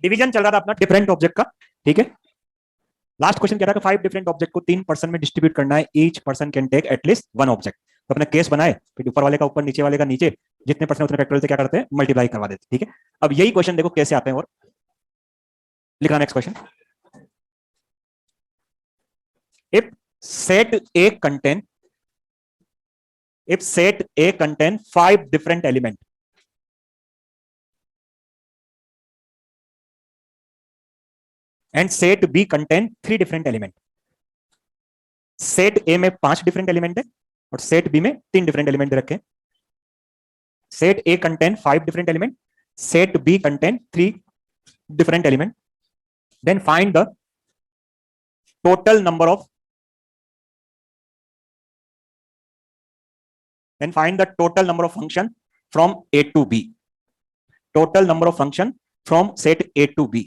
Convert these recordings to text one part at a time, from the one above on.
Division चल रहा था अपना डिफरेंट ऑब्जेक्ट का, ठीक है। लास्ट क्वेश्चन कह रहा है कि 5 डिफरेंट ऑब्जेक्ट को 3 पर्सन में डिस्ट्रीब्यूट करना है, each person can take at least 1 object. तो अपने केस बनाए, फिर ऊपर वाले का ऊपर, नीचे वाले का नीचे, जितने पर्सन उतने फैक्टोरियल से क्या करते हैं, मल्टीप्लाई करवा देते हैं, ठीक है। अब यही क्वेश्चन देखो कैसे आते हैं, और लिखना next question. If set A contain set A contain 5 different element and set B contain 3 different element, set ए में 5 डिफरेंट एलिमेंट है और सेट बी में 3 डिफरेंट एलिमेंट दे रखे हैं। Set A contain 5 different element, set B contain 3 different element, then find the total number of function from A to B, total number of function from set A to B।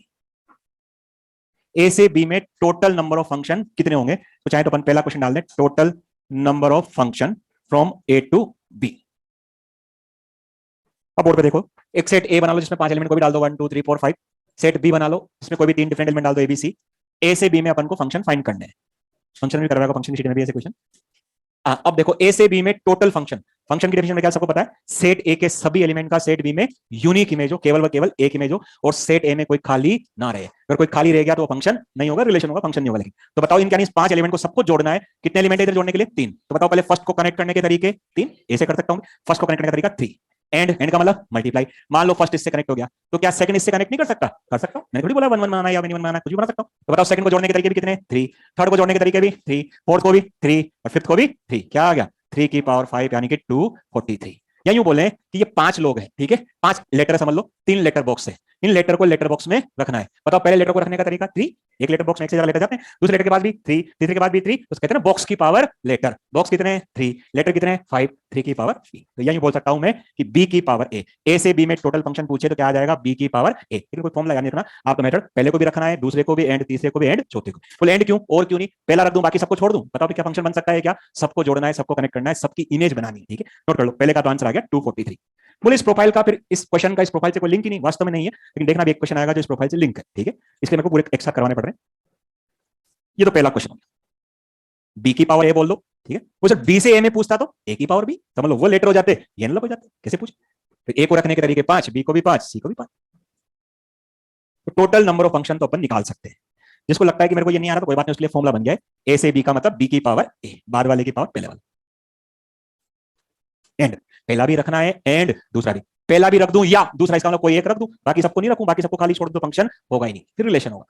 ए से b में total number of function कितने होंगे, तो चाहे तो अपन पहला question डाल दें, total number of function from A to B. अब बोर्ड पे देखो, एक सेट ए बना लो जिसमें 5 एलिमेंट को भी डाल दो, 1 2 3 4 5। सेट बी बना लो जिसमें कोई भी 3 डिफरेंट एलिमेंट डाल दो, ए बी सी। ए से बी में अपन को फंक्शन फाइंड करने हैं, फंक्शन भी करवाएगा, फंक्शन शीट में भी ऐसे क्वेश्चन। अब देखो ए से बी में टोटल फंक्शन की डेफिनेशन में क्या सबको पता है, सेट ए के सभी एलिमेंट का सेट बी में यूनिक इमेज हो, केवल व केवल एक इमेज हो, और सेट ए में कोई खाली ना रहे। अगर कोई खाली रह गया तो वो फंक्शन नहीं होगा, रिलेशन होगा, फंक्शन नहीं होगा। लेकिन तो बताओ इनके यानी 5 एलिमेंट को सबको जोड़ना है, कितने एलिमेंट इधर जोड़ने के लिए, 3। तो बताओ पहले फर्स्ट को कनेक्ट करने के तरीके 3, ऐसे कर सकता हूं, फर्स्ट को कनेक्ट करने का तरीका 3, एंड का मतलब मल्टीप्लाई। मान लो फर्स्ट इससे कनेक्ट हो गया, तो क्या सेकंड इससे कनेक्ट नहीं कर सकता, कर सकता हूं। मैंने थोड़ी बोला 1 1 बनाना या 1 1 बनाना, कुछ भी बना सकता हूं। तो बताओ सेकंड को जोड़ने के तरीके भी कितने, 3, थर्ड को जोड़ने के तरीके भी 3, फोर्थ को भी 3 और फिफ्थ को भी 3। क्या आ गया, 3 की पावर 5 यानी कि 243। या यूं बोले कि ये 5 लोग हैं, ठीक है, 5 लेटर समझ लो, 3 लेटर बॉक्स है, इन लेटर को लेटर बॉक्स में रखना है। बताओ पहले लेटर को रखने का तरीका 3, एक लेटर बॉक्स में एक से ज्यादा लेटर जाते हैं, दूसरे लेटर के बाद भी 3, तीसरे के बाद भी 3, तो कहते हैं ना बॉक्स की पावर लेटर। बॉक्स कितने 3, लेटर कितने 5, 3 की पावर 3। तो यही बोल सकता हूं मैं कि b की पावर a से b में टोटल फंक्शन पूछे तो क्या आ जाएगा, b की पावर a। लेकिन कोई फॉर्मूला नहीं रखना, आपका मेथड पहले को भी रखना है, दूसरे को भी एंड, तीसरे को भी एंड, चौथे को फुल एंड। क्यों और क्यों नहीं, पहला रख दूं बाकी सबको छोड़ दूं। बताओ क्या फंक्शन बन सकता है, क्या सबको जोड़ना है, सबको कनेक्ट करना है, सबकी इमेज बनानी है, ठीक है। नोट कर लो, पहले का तो आंसर आ गया 243। बोले इस प्रोफाइल का, फिर इस क्वेश्चन का इस प्रोफाइल से कोई लिंक ही नहीं, वास्तव में नहीं है, लेकिन देखना भी एक क्वेश्चन आएगा जो इस प्रोफाइल से लिंक है, ठीक है, इसलिए मेरे को पूरे एक साथ करवाने पड़ रहे हैं। ये तो पहला क्वेश्चन हो गया, बी की पावर ए बोल दो, ठीक है। वो सर बी से ए में पूछता तो ए की पावर बी, समझ लो वो लेटर हो जाते, ये अलग हो जाते, कैसे पूछे। तो ए को रखने के तरीके 5, बी को भी 5, सी को भी 5। तो टोटल नंबर ऑफ फंक्शन तो अपन निकाल सकते हैं। जिसको लगता है कि मेरे को ये नहीं आ रहा तो कोई बात नहीं, उसके लिए फॉर्मूला बन गया है, ए से बी का मतलब बी की पावर ए, बाद वाले की पावर पहले वाले। एंड पहला भी रखना है एंड दूसरा भी, पहला भी रख दूं या दूसरा, इसका मतलब कोई एक रख दूं, बाकी सबको नहीं रखूं, बाकी सबको खाली छोड़ दूं, फंक्शन होगा ही नहीं, फिर रिलेशन होगा।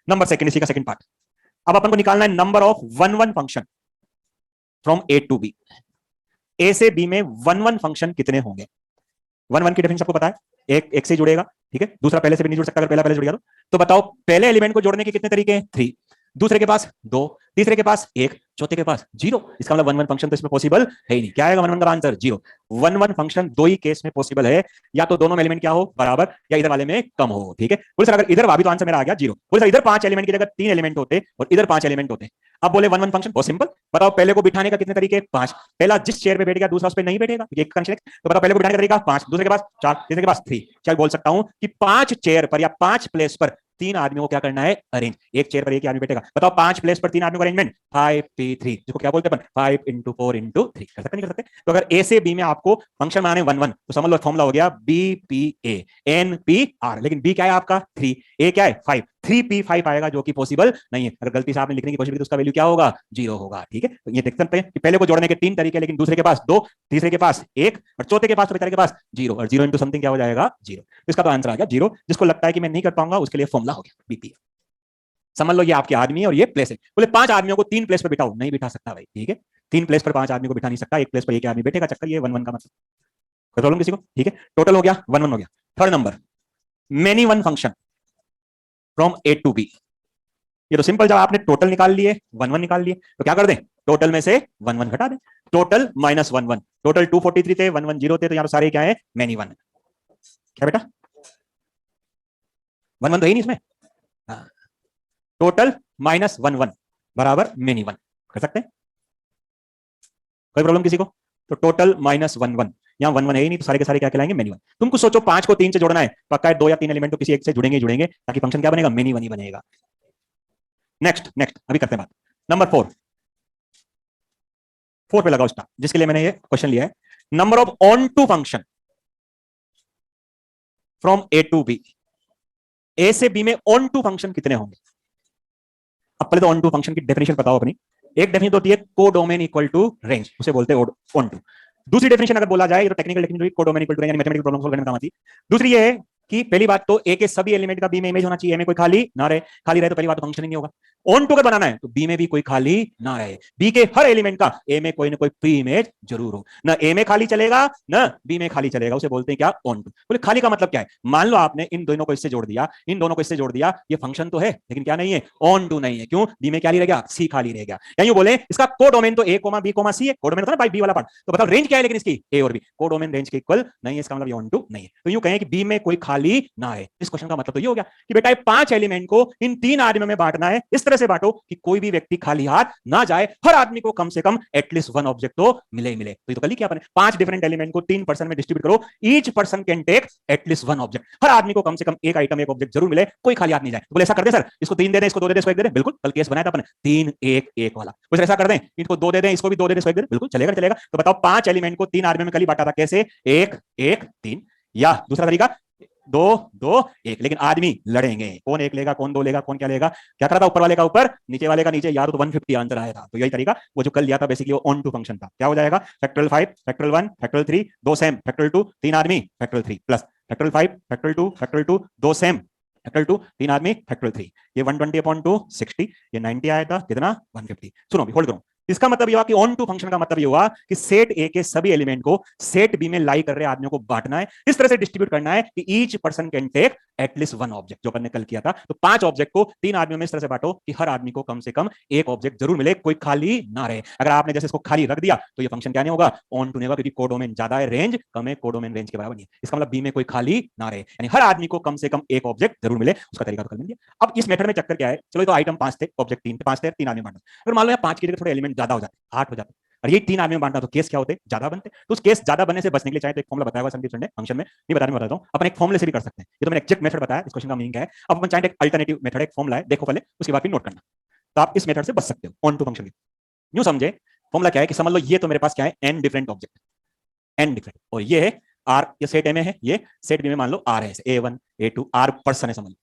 नंबर सेकंड, इसी का सेकंड पार्ट। अब अपन को निकालना है number of 1 1 function from A to b. A से बी में 1 1 फंक्शन कितने होंगे। 1 1 की डेफिनेशन सबको पता है, एक से जुड़ेगा, ठीक है, दूसरा पहले से भी नहीं जुड़ सकता, अगर पहला पहले जुड़ गया तो बताओ पहले एलिमेंट को जोड़ने के कितने तरीके हैं, 3, दूसरे के पास 2, तीसरे के पास 1, चौथे के पास 0। इसका मतलब 1 1 फंक्शन तो इसमें पॉसिबल है ही नहीं। क्या आएगा 1 1 का आंसर 0। 1 1 फंक्शन दो ही केस में पॉसिबल है, या तो दोनों में एलिमेंट क्या हो बराबर, या इधर वाले में कम हो, ठीक है। बोले सर अगर इधर भाभी तो आंसर मेरा आ गया 0। बोले सर इधर 5 एलिमेंट की जगह 3 एलिमेंट होते और इधर 5 एलिमेंट होते। अब बोले 1 1 फंक्शन बहुत सिंपल, बताओ पहले को बिठाने का कितने तरीके, 5। पहला जिस चेयर पे बैठ गया दूसरा उस पर नहीं बैठेगा, एक कंडीशन। तो बताओ पहले को बिठाने का तरीका 5, दूसरे के पास 4, तीसरे के पास 3। क्या बोल सकता हूं कि 5 चेयर पर या 5 प्लेस पर 3 आदमियों को क्या करना है, अरेंज। एक चेयर पर एक आदमी बैठेगा, बताओ 5 प्लेस पर 3 आदमियों का अरेंजमेंट 5p3, जिसको क्या बोलते हैं 5 × 4 × 3। कर सकते नहीं कर सकते। तो अगर ए से बी में आपको फंक्शन बनाने 1 1, तो समझ लो फॉर्मूला हो गया BPA NPR। लेकिन बी क्या है आपका 3, ए क्या है 5, 3p5 आएगा जो कि पॉसिबल नहीं है। अगर गलती से आपने लिखने की कोशिश की तो उसका वैल्यू क्या होगा, 0 होगा, ठीक है। तो ये देख सकते हैं कि पहले को जोड़ने के 3 तरीके, लेकिन दूसरे के पास 2, तीसरे के पास 1 और चौथे के पास तो बेचारे के पास 0, और 0 × समथिंग क्या हो जाएगा 0। इसका तो आंसर आ गया 0। जिसको लगता है कि मैं नहीं कर पाऊंगा उसके लिए फॉर्मूला हो गया BPA। समझ लो ये आपके आदमी है और ये प्लेस है। बोले 5 आदमियों को 3 प्लेस पर बिठाओ, नहीं बिठा सकता भाई, ठीक है। 3 प्लेस पर 5 आदमी को बिठा नहीं सकता, एक प्लेस पर एक आदमी बैठेगा, चक्कर ये 1 1 का मतलब। कोई प्रॉब्लम किसी को, ठीक है। टोटल हो गया 1 1 हो गया। Third number, many one function from A to B. ये तो सिंपल, जब आपने टोटल निकाल लिए 1 1 निकाल लिए तो क्या कर दें, टोटल में से 1 1 घटा दें। टोटल माइनस 1 1, टोटल 243 थे, 1 1 0 थे, तो यहां तो सारे क्या है मेनी वन। क्या बेटा 1 1 तो है ही नहीं इसमें। टोटल माइनस 1 1 बराबर मेनी वन, कर सकते हैं, कोई प्रॉब्लम किसी को। तो टोटल माइनस 1 1, यहाँ 1 1 है ही नहीं, तो सारे के सारे क्या कहलाएंगे, मेनी वन। तुम कुछ सोचो, 5 को 3 से जोड़ना है, पक्का है 2 या 3 एलिमेंट तो किसी एक से जुड़ेंगे जुड़ेंगे, ताकि फंक्शन क्या बनेगा, मेनी वन ही बनेगा। नेक्स्ट नेक्स्ट अभी करते हैं बात नंबर 4। 4 पे लगाओ स्टार, जिसके लिए मैंने ये क्वेश्चन लिया है। Number of onto function from A to b, a से बी में ऑन टू फंक्शन कितने होंगे। अब पहले तो ऑन टू फंक्शन की डेफिनेशन बताओ अपनी। एक डेफिनेशन होती है कोडोमेन इक्वल टू रेंज, उसे बोलते हैं ऑन टू। दूसरी डेफिनेशन अगर बोला जाए, तो technical definition codomain equal to range, यानी मैथमेटिकल प्रॉब्लम सॉल्व करने में काम आती है। दूसरी ये है कि पहली बात तो ए के सभी एलिमेंट का बी में इमेज होना चाहिए, ए में कोई खाली ना रहे। खाली रहे तो पहली बात तो फंक्शन ही नहीं होगा। ऑन टू अगर बनाना है तो बी में भी कोई खाली ना रहे, बी के हर एलिमेंट का ए में कोई ना कोई प्री इमेज जरूर हो। ना ए में खाली चलेगा ना बी में खाली चलेगा, उसे बोलते हैं क्या, ऑन टू। बोले खाली का मतलब क्या है, मान लो आपने इन दोनों को इससे जोड़ दिया, इन दोनों को इससे जोड़ दिया, ये फंक्शन तो है लेकिन क्या नहीं है, ऑन टू नहीं है। क्यों, बी में क्या रह गया, सी खाली रह गया। या यूं बोले इसका कोडोमेन तो ए कोमा बी कोमा सी है, कोडोमेन होता है ना भाई बी वाला पार्ट। तो बताओ रेंज क्या है, लेकिन इसकी ए और बी, कोडोमेन रेंज के इक्वल नहीं है, इसका मतलब ये ऑन टू नहीं है। तो यूं कहें कि बी में कोई खाली ना है। इस क्वेश्चन का मतलब तो ये हो गया कि बेटा 5 एलिमेंट को इन 3 आदमियों में बांटना है, इस तरह से बांटो कि कोई भी व्यक्ति खाली हाथ ना जाए, हर आदमी को कम से कम एटलीस्ट 1 ऑब्जेक्ट तो मिले ही मिले। तो ये तो कल ही क्या अपने 5 डिफरेंट एलिमेंट को 3 पर्सन में डिस्ट्रीब्यूट करो, each person can take at least 1 object, हर आदमी को कम से कम एक आइटम एक ऑब्जेक्ट जरूर मिले, कोई खाली हाथ नहीं जाए। तो बोले ऐसा कर दे सर, इसको 3 दे दें, इसको 2 दे दें, इसको 1 दे दें, बिल्कुल कल केस बनाया था अपने 3 1 1 वाला। कुछ ऐसा कर दें, इनको 2 दे दें, इसको भी 2 दे दें, इसको 1 दे दें, बिल्कुल चलेगा चलेगा। तो बताओ 5 एलिमेंट को 3 आदमियों में कल ही बांटा था, कैसे, 1 1 3। या दूसरा तरीका 2 2 1, लेकिन आदमी लड़ेंगे, कौन 1 लेगा कौन 2 लेगा कौन क्या लेगा। क्या करा था, ऊपर वाले का ऊपर नीचे वाले का नीचे, यार तो 150 आंसर आया था। तो यही तरीका वो जो कल लिया था बेसिकली वो ऑन टू फंक्शन था। क्या हो जाएगा, factorial 5 factorial 1 factorial 3 2 same factorial 2 3 आदमी factorial 3 plus factorial 5 factorial 2 factorial 2 2 same factorial 2 3 आदमी फैक्टोरियल 3। ये 120/2 60, ये 90 आया था कितना, 150। सुनो अभी होल्ड करो। इसका मतलब ये हुआ कि ऑन टू फंक्शन का मतलब ये हुआ कि सेट ए के सभी एलिमेंट को सेट बी में लाई कर रहे आदमियों को बांटना है, इस तरह से डिस्ट्रीब्यूट करना है कि each person can take at least 1 object, जो अपन ने कल किया था। तो 5 ऑब्जेक्ट को 3 आदमियों में इस तरह से बांटो कि हर आदमी को कम से कम एक ऑब्जेक्ट जरूर मिले, कोई खाली ना रहे। अगर आपने जैसे इसको खाली रख दिया तो ये फंक्शन क्या नहीं होगा, ऑन टू नहीं होगा, क्योंकि कोडोमेन ज्यादा है, रेंज कम है, कोडोमेन रेंज के बराबर नहीं है। इसका मतलब बी में कोई खाली ना रहे, यानी हर आदमी को कम से कम एक ऑब्जेक्ट जरूर मिले। उसका तरीका तो कल मिल गया। अब इस मेथड में चक्कर क्या है, चलो तो आइटम 5 थे, ऑब्जेक्ट 3 थे, 5 थे, 3 आदमी बांटा। अगर मान लो यहाँ 5 की जगह थोड़े एलिमेंट ज्यादा हो जाते, 8 हो जाते, और ये 3 आदमी में बांटना, तो केस क्या होते, ज्यादा बनते। तो उस केस ज्यादा बनने से बचने के लिए चाहे तो एक फॉर्मूला बताया हुआ संदीप सर ने फंक्शन में, नहीं बताने में बताता हूं, अपन एक फॉर्मूले से भी कर सकते हैं। ये तो मैंने एग्जैक्ट मेथड बताया, इस क्वेश्चन का मीनिंग क्या है। अब अपन चाहे एक अल्टरनेटिव मेथड, एक फॉर्मूला है, देखो पहले, उसके बाद फिर नोट करना। तो आप इस मेथड से बच सकते हो ऑन टू फंक्शन के। यूं समझे, फॉर्मूला क्या है कि समझ लो ये तो मेरे पास क्या है, n different object, n different, और ये है r, ये सेट ए में है, ये सेट बी में मान लो r है, a1 a2 r पर्सन है, समझ लो।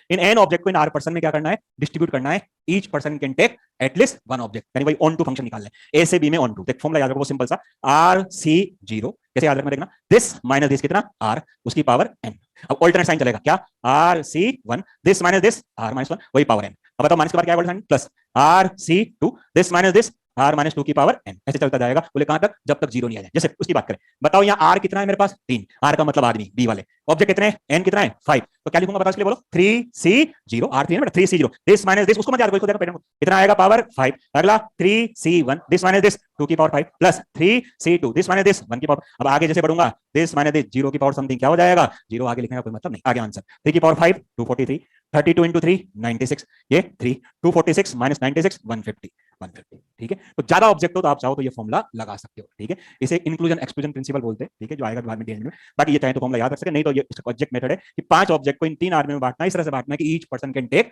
इन n ऑब्जेक्ट को इन r पर्सन में क्या करना है, डिस्ट्रीब्यूट करना है, each person can take at least 1 object, यानी भाई ऑन टू फंक्शन निकालना है, ए से बी में ऑन टू। एक फॉर्मूला याद रखो सिंपल सा, RC0 कैसे याद रखना, देखना, दिस माइनस दिस कितना, r उसकी पावर n। अब ऑल्टरनेट साइन चलेगा, क्या, RC1 this minus this r minus 1 वही पावर n। अब बताओ माइनस के बाद क्या है, plus RC2 this minus this r minus 2 की पावर n, ऐसे चलता जाएगा। बोले कहां तक, जब तक 0 नहीं आ जाए। जैसे उसकी बात करें, बताओ यहाँ r कितना है मेरे पास, 3, r का मतलब आदमी, b वाले ऑब्जेक्ट कितने हैं, n कितना है 5, तो क्या लिखूंगा बताओ इसके लिए, बोलो 3C0, r 3 है बेटा, 3C0 दिस माइनस दिस, उसको मत याद करो, इसको देखो पैटर्न कितना आएगा, पावर 5। अगला 3C1 दिस माइनस दिस 2 की power 5 plus 3C2 this minus this 1 की पावर। अब आगे जैसे बढ़ूंगा, दिस माइनस दिस 0 की पावर समथिंग, क्या हो जाएगा, 0 आगे लिखने का कोई मतलब नहीं, आगे आंसर 3 की पावर 5 243, 32 into 3 96, ये 3 246 माइनस 96 150 150। ठीक है, तो ज्यादा ऑब्जेक्ट हो तो आप चाहो तो ये फॉर्मूला लगा सकते हो। ठीक है, इसे इंक्लूजन एक्सक्लूजन प्रिंसिपल बोलते हैं। ठीक है, जो आएगा बाद में डीएनए में, बाकी ये चाहे तो फॉर्मूला याद रख सके, नहीं तो ये इसका ऑब्जेक्ट मेथड है कि 5 ऑब्जेक्ट को इन 3 आदमी में बांटना है, इस तरह से बांटना है कि each person can take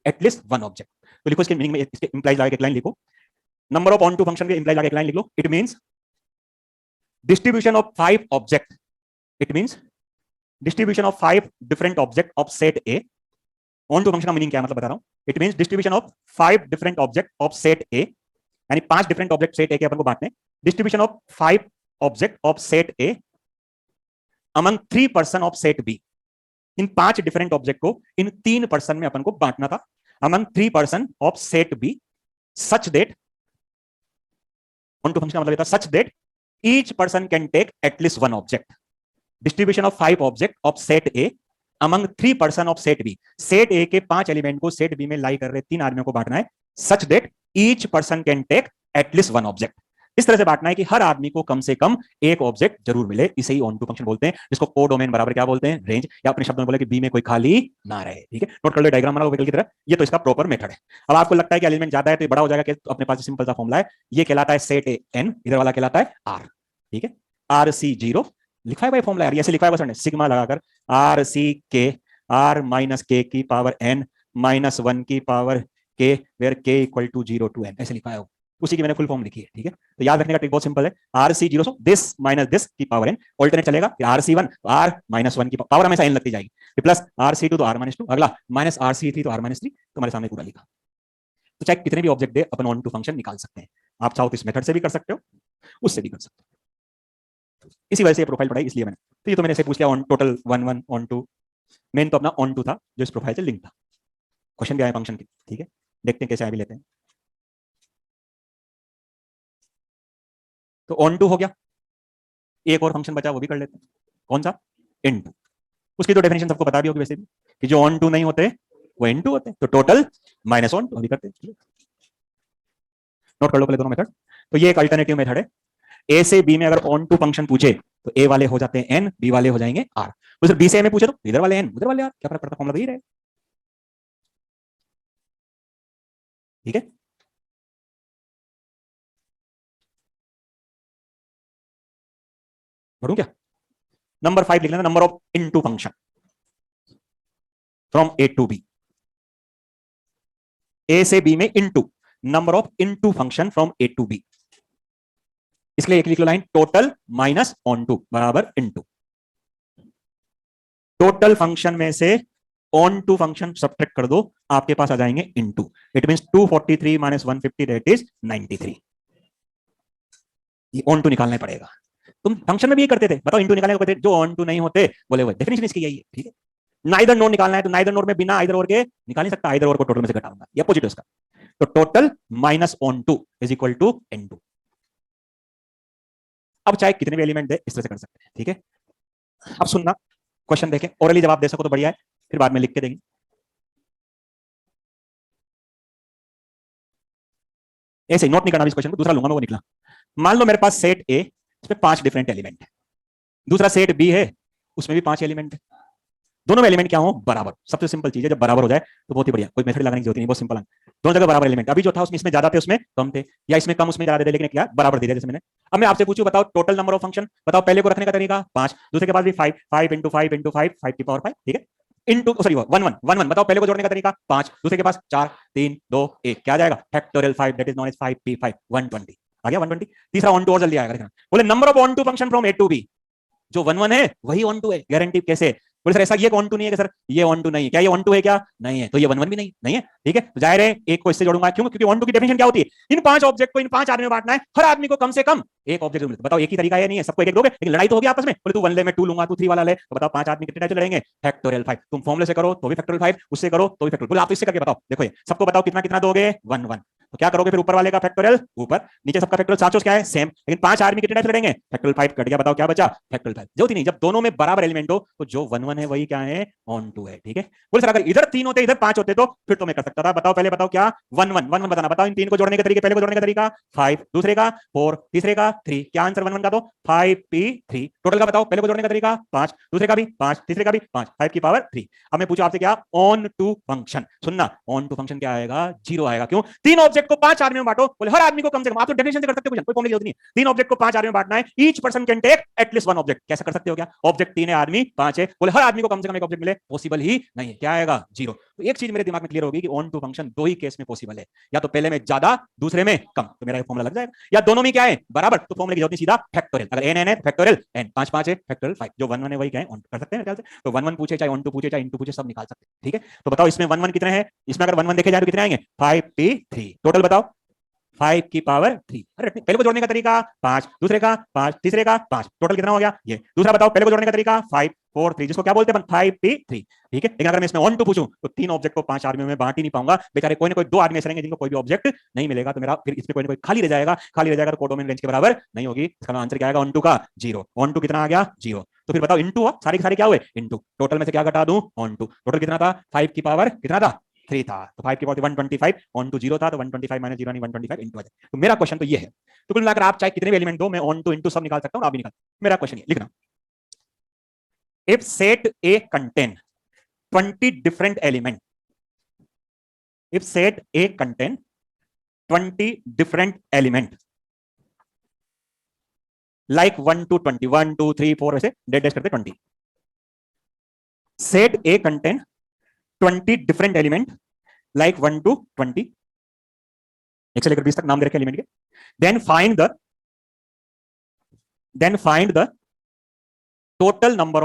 at least 1 object. तो लिखो इसके मीनिंग में, इसके इंप्लाइज लगा के एक लाइन लिखो, number of onto function के इंप्लाइज लगा के एक लाइन लिख लो, it means distribution of 5 object, it means distribution of 5 different object of set a. Onto function का मीनिंग क्या है, मतलब बता रहा हूं, it means distribution of 5 different object of set a, यानी 5 डिफरेंट ऑब्जेक्ट सेट ए के अपन को बांटने, distribution of 5 object of set A among 3 person of set B. इन 5 डिफरेंट ऑब्जेक्ट को इन 3 पर्सन में अपन को बांटना था, among 3 person of set B, such that, onto function का मतलब था such that each person can take at least 1 object. Distribution of 5 object of set A among 3 person of set B, set A के 5 element को set B में लाई कर रहे 3 आदमियों को बांटना है, such that each person can take at least 1 object. इस तरह से बांटना है कि हर आदमी को कम से कम एक ऑब्जेक्ट जरूर मिले, इसे ही ऑन टू फंक्शन बोलते हैं, जिसको कोडोमेन बराबर क्या बोलते हैं, रेंज, या अपने शब्दों में बोले कि बी में कोई खाली ना रहे। ठीक है, नोट कर लो, डायग्राम बनाओ की तरह, ये तो इसका प्रॉपर मेथड है। अब आपको लगता है कि एलिमेंट ज्यादा है तो ये बड़ा हो जाएगा, कि अपने पास सिंपल सा फॉर्मूला है, ये कहलाता है सेट ए एन, इधर वाला कहलाता है आर। ठीक है, आर सी जीरो लिखा है भाई फॉर्मूला यार, ऐसे लिखा है बस हमने, सिग्मा लगाकर आर सी के आर माइनस के की पावर एन माइनस वन की power k where k equal to zero to n, ऐसे लिखा है वो, उसी की मैंने फुल फॉर्म लिखी है। ठीक है, तो याद रखने का ट्रिक बहुत सिंपल है, r c zero, this minus this की पावर एन, ऑल्टरनेट चलेगा, r c one r minus one की पावर हमेशा एन लगती जाएगी, प्लस आर सी टू तो आर माइनस टू, अगला माइनस आर सी थ्री तो आर माइनस थ्री, तुम्हारे सामने पूरा लिखा। तो चाहे कितने भी ऑब्जेक्ट दे अपन ऑन टू फंक्शन निकाल सकते हैं, आप चाहो तो इस मेथड से भी कर सकते हो, उससे भी कर सकते हो, इसी वजह से प्रोफाइल पढ़ाई इसलिए मैंने, तो ये तो मैंने से पूछ लिया on total one one onto, main तो अपना ऑन टू था जो इस प्रोफाइल से लिंक था, क्वेश्चन भी आया फंक्शन की। ठीक है, देखते हैं कैसे आए भी लेते हैं। तो ऑन टू हो गया, एक और फंक्शन बचा वो भी कर लेते हैं, कौन सा, इन टू, उसकी तो डेफिनेशन सबको पता भी होगी वैसे भी कि जो ऑन टू नहीं होते वो इन टू होते हैं, तो टोटल माइनस ऑन टू अभी करते हैं, नोट कर लो पहले दोनों मेथड। तो ये एक अल्टरनेटिव मेथड है, ए से बी में अगर ऑन टू फंक्शन पूछे तो ए वाले हो जाते हैं एन, बी वाले हो जाएंगे आर, तो बी से ए में पूछे तो इधर वाले एन उधर वाले आर, क्या फर्क पड़ता है, फॉर्मूला वही रहे। ठीक है, बढ़ू क्या, नंबर 5 लिख लेना, number of into function from A to b, a से बी में into, number of into function from A to b, इसलिए एक लिख लो line, total minus onto बराबर इनटू, टोटल फंक्शन में से ऑन टू फंक्शन सब्ट्रैक्ट कर दो, आपके पास आ जाएंगे into, it means 243 minus 150 that is 93, ये ऑन टू निकालना पड़ेगा। तुम फंक्शन में भी ये करते थे, बताओ इनटू निकालने को कहते, जो ऑन टू नहीं होते बोले वो, डेफिनेशन इसकी यही है। ठीक है, नाइदर नोड निकालना है तो नाइदर नोड में बिना आइदर और के निकाल नहीं सकता, आइदर और को टोटल में से घटाऊंगा, ये अपोजिट है उसका, तो total minus onto is equal to n two. अब चाहे कितने भी एलिमेंट दे इस तरह से कर सकते हैं। ठीक है, अब सुनना, क्वेश्चन देखें, ओरली जवाब दे सको तो बढ़िया है, फिर बाद में लिख के देंगे। ऐसे नोट नहीं करना इस क्वेश्चन को, दूसरा लूंगा मैं वो निकला, मान लो मेरे पास सेट ए, इसमें 5 डिफरेंट एलिमेंट है, दूसरा सेट बी है उसमें भी 5 एलिमेंट है, दोनों में एलिमेंट क्या हो बराबर, सबसे सिंपल चीज है, जब बराबर हो जाए तो बहुत ही बढ़िया, कोई मेथड लगाने की जरूरत नहीं, बहुत सिंपल है, दोनों जगह बराबर एलिमेंट, अभी जो था उसमें इसमें ज्यादा थे उसमें कम थे, या इसमें कम उसमें ज्यादा थे, लेकिन क्या बराबर दे दिया जैसे मैंने। अब मैं आपसे पूछूं बताओ टोटल नंबर ऑफ फंक्शन, बताओ पहले को रखने का तरीका 5, दूसरे के पास भी 5, 5 इंटू 5 इंटू 5, 5 की पावर 5, ठीक है, इंटू सॉरी 1 1 1 1, बताओ पहले को जोड़ने का तरीका 5, दूसरे के पास 4 3 2 1, क्या आ जाएगा factorial 5 that is known as 5p5 120, आ गया 120। तीसरा ऑन टू और जल्दी आएगा, देखना, बोले number of onto function from A to B, जो 1 1 है वही ऑन टू है, गारंटी कैसे, बोले सर ऐसा ये ऑन टू नहीं है सर, ये ऑन टू नहीं है, क्या ये ऑन टू है, क्या नहीं है, तो ये 1 1 भी नहीं है। ठीक है, तो जाहिर है एक को इससे जोड़ूंगा, क्यों, क्योंकि ऑन टू की डेफिनेशन क्या होती है, इन 5 ऑब्जेक्ट को इन 5 आदमी में बांटना है, हर आदमी को कम से कम एक ऑब्जेक्ट मिलता है, बताओ एक ही तरीका है, नहीं है सबको एक एक दोगे, लेकिन लड़ाई तो होगी आपस में, बोले तू 1 ले मैं 2 लूंगा, तू 3 वाला ले, तो बताओ 5 आदमी कितने टाइप से लड़ेंगे, फैक्टोरियल 5, तुम फॉर्मूले से करो तो भी फैक्टोरियल 5, उससे करो तो भी फैक्टोरियल, बोले आप इससे करके बताओ, देखो ये सबको बताओ कितना कितना दोगे 1 1, तो क्या करोगे फिर ऊपर वाले का फैक्टोरियल ऊपर, नीचे सबका फैक्टोरियल, साचोस क्या है सेम, लेकिन 5 आदमी कितने टाइप से लड़ेंगे, फैक्टोरियल 5 कट गया, बताओ क्या बचा फैक्टोरियल 5, जो नहीं, जब दोनों में बराबर एलिमेंट हो तो जो 1 1 है वही क्या है ऑन टू है। ठीक है, बोले सर अगर इधर 3 होते इधर 5 होते तो फिर तो मैं कर सकता था, बताओ पहले बताओ क्या 1 1 1 1 बताना, बताओ इन 3 को जोड़ने के तरीके, पहले को जोड़ने का तरीका 5, दूसरे का 4, तीसरे का 3, क्या आंसर 1 1 का, तो 5p3, टोटल का बताओ पहले को जोड़ने का तरीका 5, दूसरे का भी 5, तीसरे का भी 5, 5 की पावर 3। अब मैं पूछूं आपसे क्या ऑन टू फंक्शन, सुनना ऑन टू फंक्शन क्या आएगा 0 आएगा, क्यों, 3 ऑब्जेक्ट को 5 आदमी में बांटो, बोले हर आदमी को कम से कम, आप तो डेफिनेशन से कर सकते हो, कोई फॉर्मूले की जरूरत नहीं है, 3 ऑब्जेक्ट को 5 आदमी में बांटना है, each person can take at least 1 object, कैसे कर सकते हो, क्या ऑब्जेक्ट 3 है आदमी 5 है, बोले हर आदमी को कम से कम एक ऑब्जेक्ट मिले, पॉसिबल ही नहीं है, क्या आएगा 0। तो एक चीज मेरे दिमाग में क्लियर होगी कि ऑन टू फंक्शन दो ही केस में पॉसिबल है, या तो पहले में ज्यादा दूसरे में कम, तो मेरा फॉर्मूला लग जाएगा, या दोनों में क्या है बराबर, तो फॉर्मूले की जरूरत नहीं, सीधा फैक्टोरियल, अगर n n है फैक्टोरियल n, 5 5 है फैक्टोरियल 5, जो 1 1 है वही क्या है ऑन कर सकते हैं ख्याल से, तो 1 1 पूछे चाहे ऑन टू पूछे चाहे इन टू पूछे सब निकाल सकते हैं। ठीक है, तो बताओ इसमें 1 1 कितने हैं, इसमें अगर 1 1 देखे जाए तो कितने आएंगे 5p3, टोटल बताओ 5 की पावर 3, अरे पहले को जोड़ने का तरीका 5, दूसरे का 5, तीसरे का 5, टोटल कितना हो गया ये, दूसरा बताओ पहले को जोड़ने का तरीका 5 4 3, जिसको क्या बोलते हैं 5p3। ठीक है, लेकिन अगर मैं इसमें ऑन टू पूछूं तो 3 ऑब्जेक्ट को 5 आदमियों में बांट ही नहीं पाऊंगा, बेचारे कोई ना कोई 2 आदमी ऐसे रहेंगे जिनको कोई भी ऑब्जेक्ट नहीं मिलेगा, तो मेरा फिर इसमें कोई ना कोई खाली रह जाएगा, खाली रह जाएगा तो कोडोमेन रेंज के बराबर नहीं होगी, इसका आंसर क्या आएगा ऑन टू का 0, ऑन टू कितना आ गया 0, तो फिर बताओ इनटू सारे के सारे क्या हुए इनटू, टोटल में से क्या घटा दूं ऑन टू, टोटल कितना था 5 की पावर कितना था 3 था, तो 5 की पावर 125, ऑन टू 0 था, तो 125 माइनस 0 नहीं 125 इनटू आ जाए, तो मेरा क्वेश्चन तो ये है। तो कुल मिलाकर आप चाहे कितने भी एलिमेंट दो, मैं ऑन टू इनटू सब निकाल सकता हूं, आप भी निकाल, मेरा क्वेश्चन ये लिखना, if set A contain 20 different element, if set A contain 20 different element, like 1 to 20, 1 2 3 4 ऐसे डेट डैश करते 20. Set A contain 20 different element like 1 to 20, एक से लेकर 20 तक नाम दे रखे एलिमेंट के. Then find the total number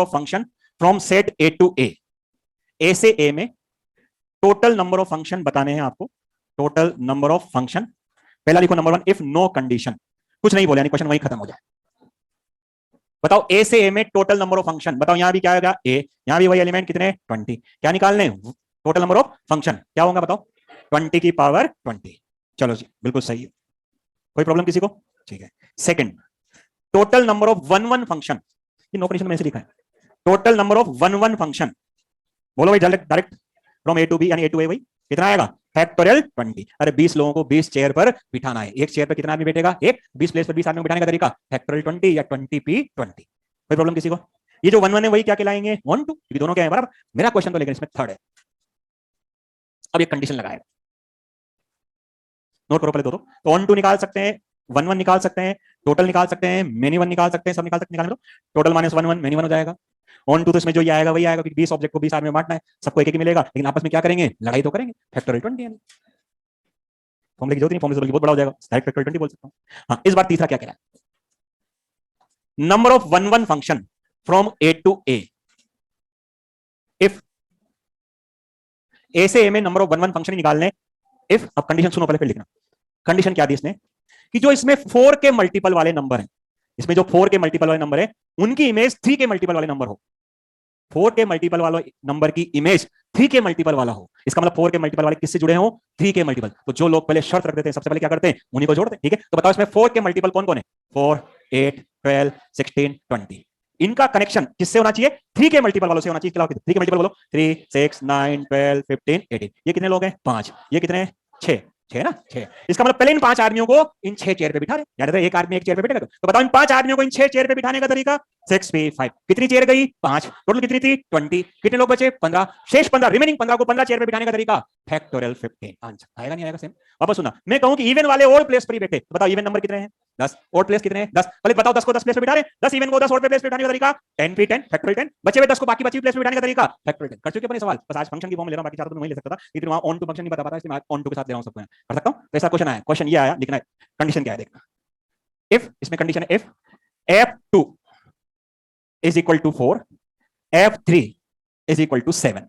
of function from set a to a. A से ए में टोटल नंबर ऑफ फंक्शन बताने हैं आपको. Total number of function. पहला लिखो नंबर 1, इफ नो कंडीशन. कुछ नहीं बोले यानी क्वेश्चन वहीं खत्म हो जाए. बताओ ए से ए में टोटल नंबर ऑफ फंक्शन. बताओ यहां भी क्या होगा ए, यहां भी वही एलिमेंट कितने 20. क्या निकालने टोटल नंबर ऑफ फंक्शन क्या होगा बताओ 20 की पावर 20. चलो जी बिल्कुल सही है. कोई प्रॉब्लम किसी को? ठीक है. Second, total number of one function. ये नो कंडीशन में से लिखा है. Total number of one function. बोलो भाई direct from A to B यानी ए टू ए. भाई कितना आएगा फैक्टोरियल 20. अरे 20 लोगों को 20 चेयर पर बिठाना है. एक चेयर पर कितना आदमी बैठेगा? एक. 20 प्लेस पर 20 आदमी को बिठाने का तरीका फैक्टोरियल 20 या 20p20. कोई प्रॉब्लम किसी को? ये जो 1 1 है वही क्या कहलाएंगे 1 2. ये दोनों क्या है बराबर. मेरा क्वेश्चन तो लेकिन इसमें थर्ड है. अब एक कंडीशन लगाएगा. नोट करो पहले दो. तो 1 2 निकाल सकते हैं, 1 1 निकाल सकते हैं, टोटल निकाल सकते हैं, मेनी 1 निकाल सकते हैं, सब निकाल सकते हैं. निकालने दो. टोटल माइनस 1 1 मेनी 1 हो जाएगा. 1 2 तो इसमें जो ये आएगा वही आएगा क्योंकि 20 ऑब्जेक्ट को 20 आदमी में बांटना है. सबको एक एक मिलेगा लेकिन आपस में क्या करेंगे? लड़ाई तो करेंगे. फैक्टोरियल 20 यानी फॉर्मूले की जरूरत नहीं. फॉर्मूले से बहुत बड़ा हो जाएगा. डायरेक्ट फैक्टोरियल 20 बोल सकता हूं. हाँ, इस बार तीसरा क्या कह रहा है? Number of one function from A to a. If a से ए में नंबर ऑफ वन फंक्शन निकालने. इफ, अब कंडीशन सुनो पहले फिर लिखना. कंडीशन क्या दी इसने कि जो इसमें 4 के मल्टीपल वाले नंबर हैं, इसमें जो 4 के मल्टीपल वाले नंबर है उनकी इमेज 3 के मल्टीपल वाले नंबर हो. 4 के मल्टीपल वाले नंबर की इमेज 3 के मल्टीपल वाला हो. इसका मतलब 4 के मल्टीपल वाले किससे जुड़े हो? 3 के मल्टीपल. तो जो लोग पहले शर्त रख देते हैं सबसे पहले क्या करते हैं? उन्हीं को जोड़ते हैं. ठीक है. तो बताओ इसमें 4 के मल्टीपल कौन कौन है? 4 8 12 16 20. इनका कनेक्शन किससे होना चाहिए? 3 के मल्टीपल वालों से होना चाहिए. 3 के मल्टीपल बोलो. 3 6 9 12 15 18. ये कितने लोग हैं? 5. ये कितने हैं? 6. 6 ना 6. इसका मतलब पहले इन 5 आदमियों को इन 6 चेयर पे बिठा रहे. याद है एक आदमी एक चेयर पे बैठेगा. तो बताओ इन 5 आदमियों को इन 6 चेयर पे बिठाने का तरीका 6p5. कितनी चेयर गई? 5. टोटल कितनी थी? 20. कितने लोग बचे? 15. शेष 15, रिमेनिंग 15 को 15 चेयर पे बिठाने का तरीका फैक्टोरियल 15. आंसर आएगा नहीं आएगा? सेम. वापस सुना. मैं कहूं कि इवन वाले और प्लेस पर ही बैठे. तो बताओ इवन नंबर कितने हैं? 10. और प्लेस कितने हैं? 10. पहले बताओ 10 को 10 प्लेस पे बिठा रहे. 10 इवन को 10 और प्लेस पे बिठाने का तरीका 10p10 फैक्टोरियल 10. बचे हुए 10 को बाकी बची प्लेस पे बिठाने का तरीका फैक्टोरियल 10. कर चुके अपने सवाल. बस आज फंक्शन की फॉर्म ले रहा हूं. बाकी चारों तो मैं वही ले सकता था लेकिन वहां ऑन टू फंक्शन नहीं बता पाता इसलिए मैं ऑन टू के साथ ले रहा हूं. सबको कर सकता हूं. तो ऐसा क्वेश्चन आया. क्वेश्चन ये आया, लिखना है. कंडीशन क्या है देखना. इफ, इसमें कंडीशन है if f2 is equal to 4, f3 is equal to 7.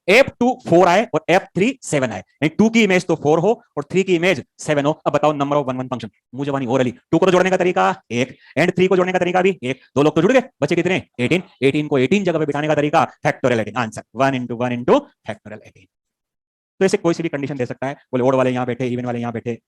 f2 4 आए और f3 7 आए. नहीं 2 की इमेज तो 4 हो और 3 की इमेज 7 हो. अब बताओ नंबर ऑफ वन फंक्शन. मुझे वानी ओरली 2 को तो जोड़ने का तरीका एक एंड 3 को जोड़ने का तरीका भी एक. दो लोग तो जुड़ गए. बचे कितने? 18. 18 को 18 जगह पे बिठाने का तरीका factorial 18. Answer 1 into 1 into factorial 18. तो ऐसे कोई सी भी कंडीशन दे सकता है. बोले ओड वाले यहां बैठे, इवन वाले यहां बैठे.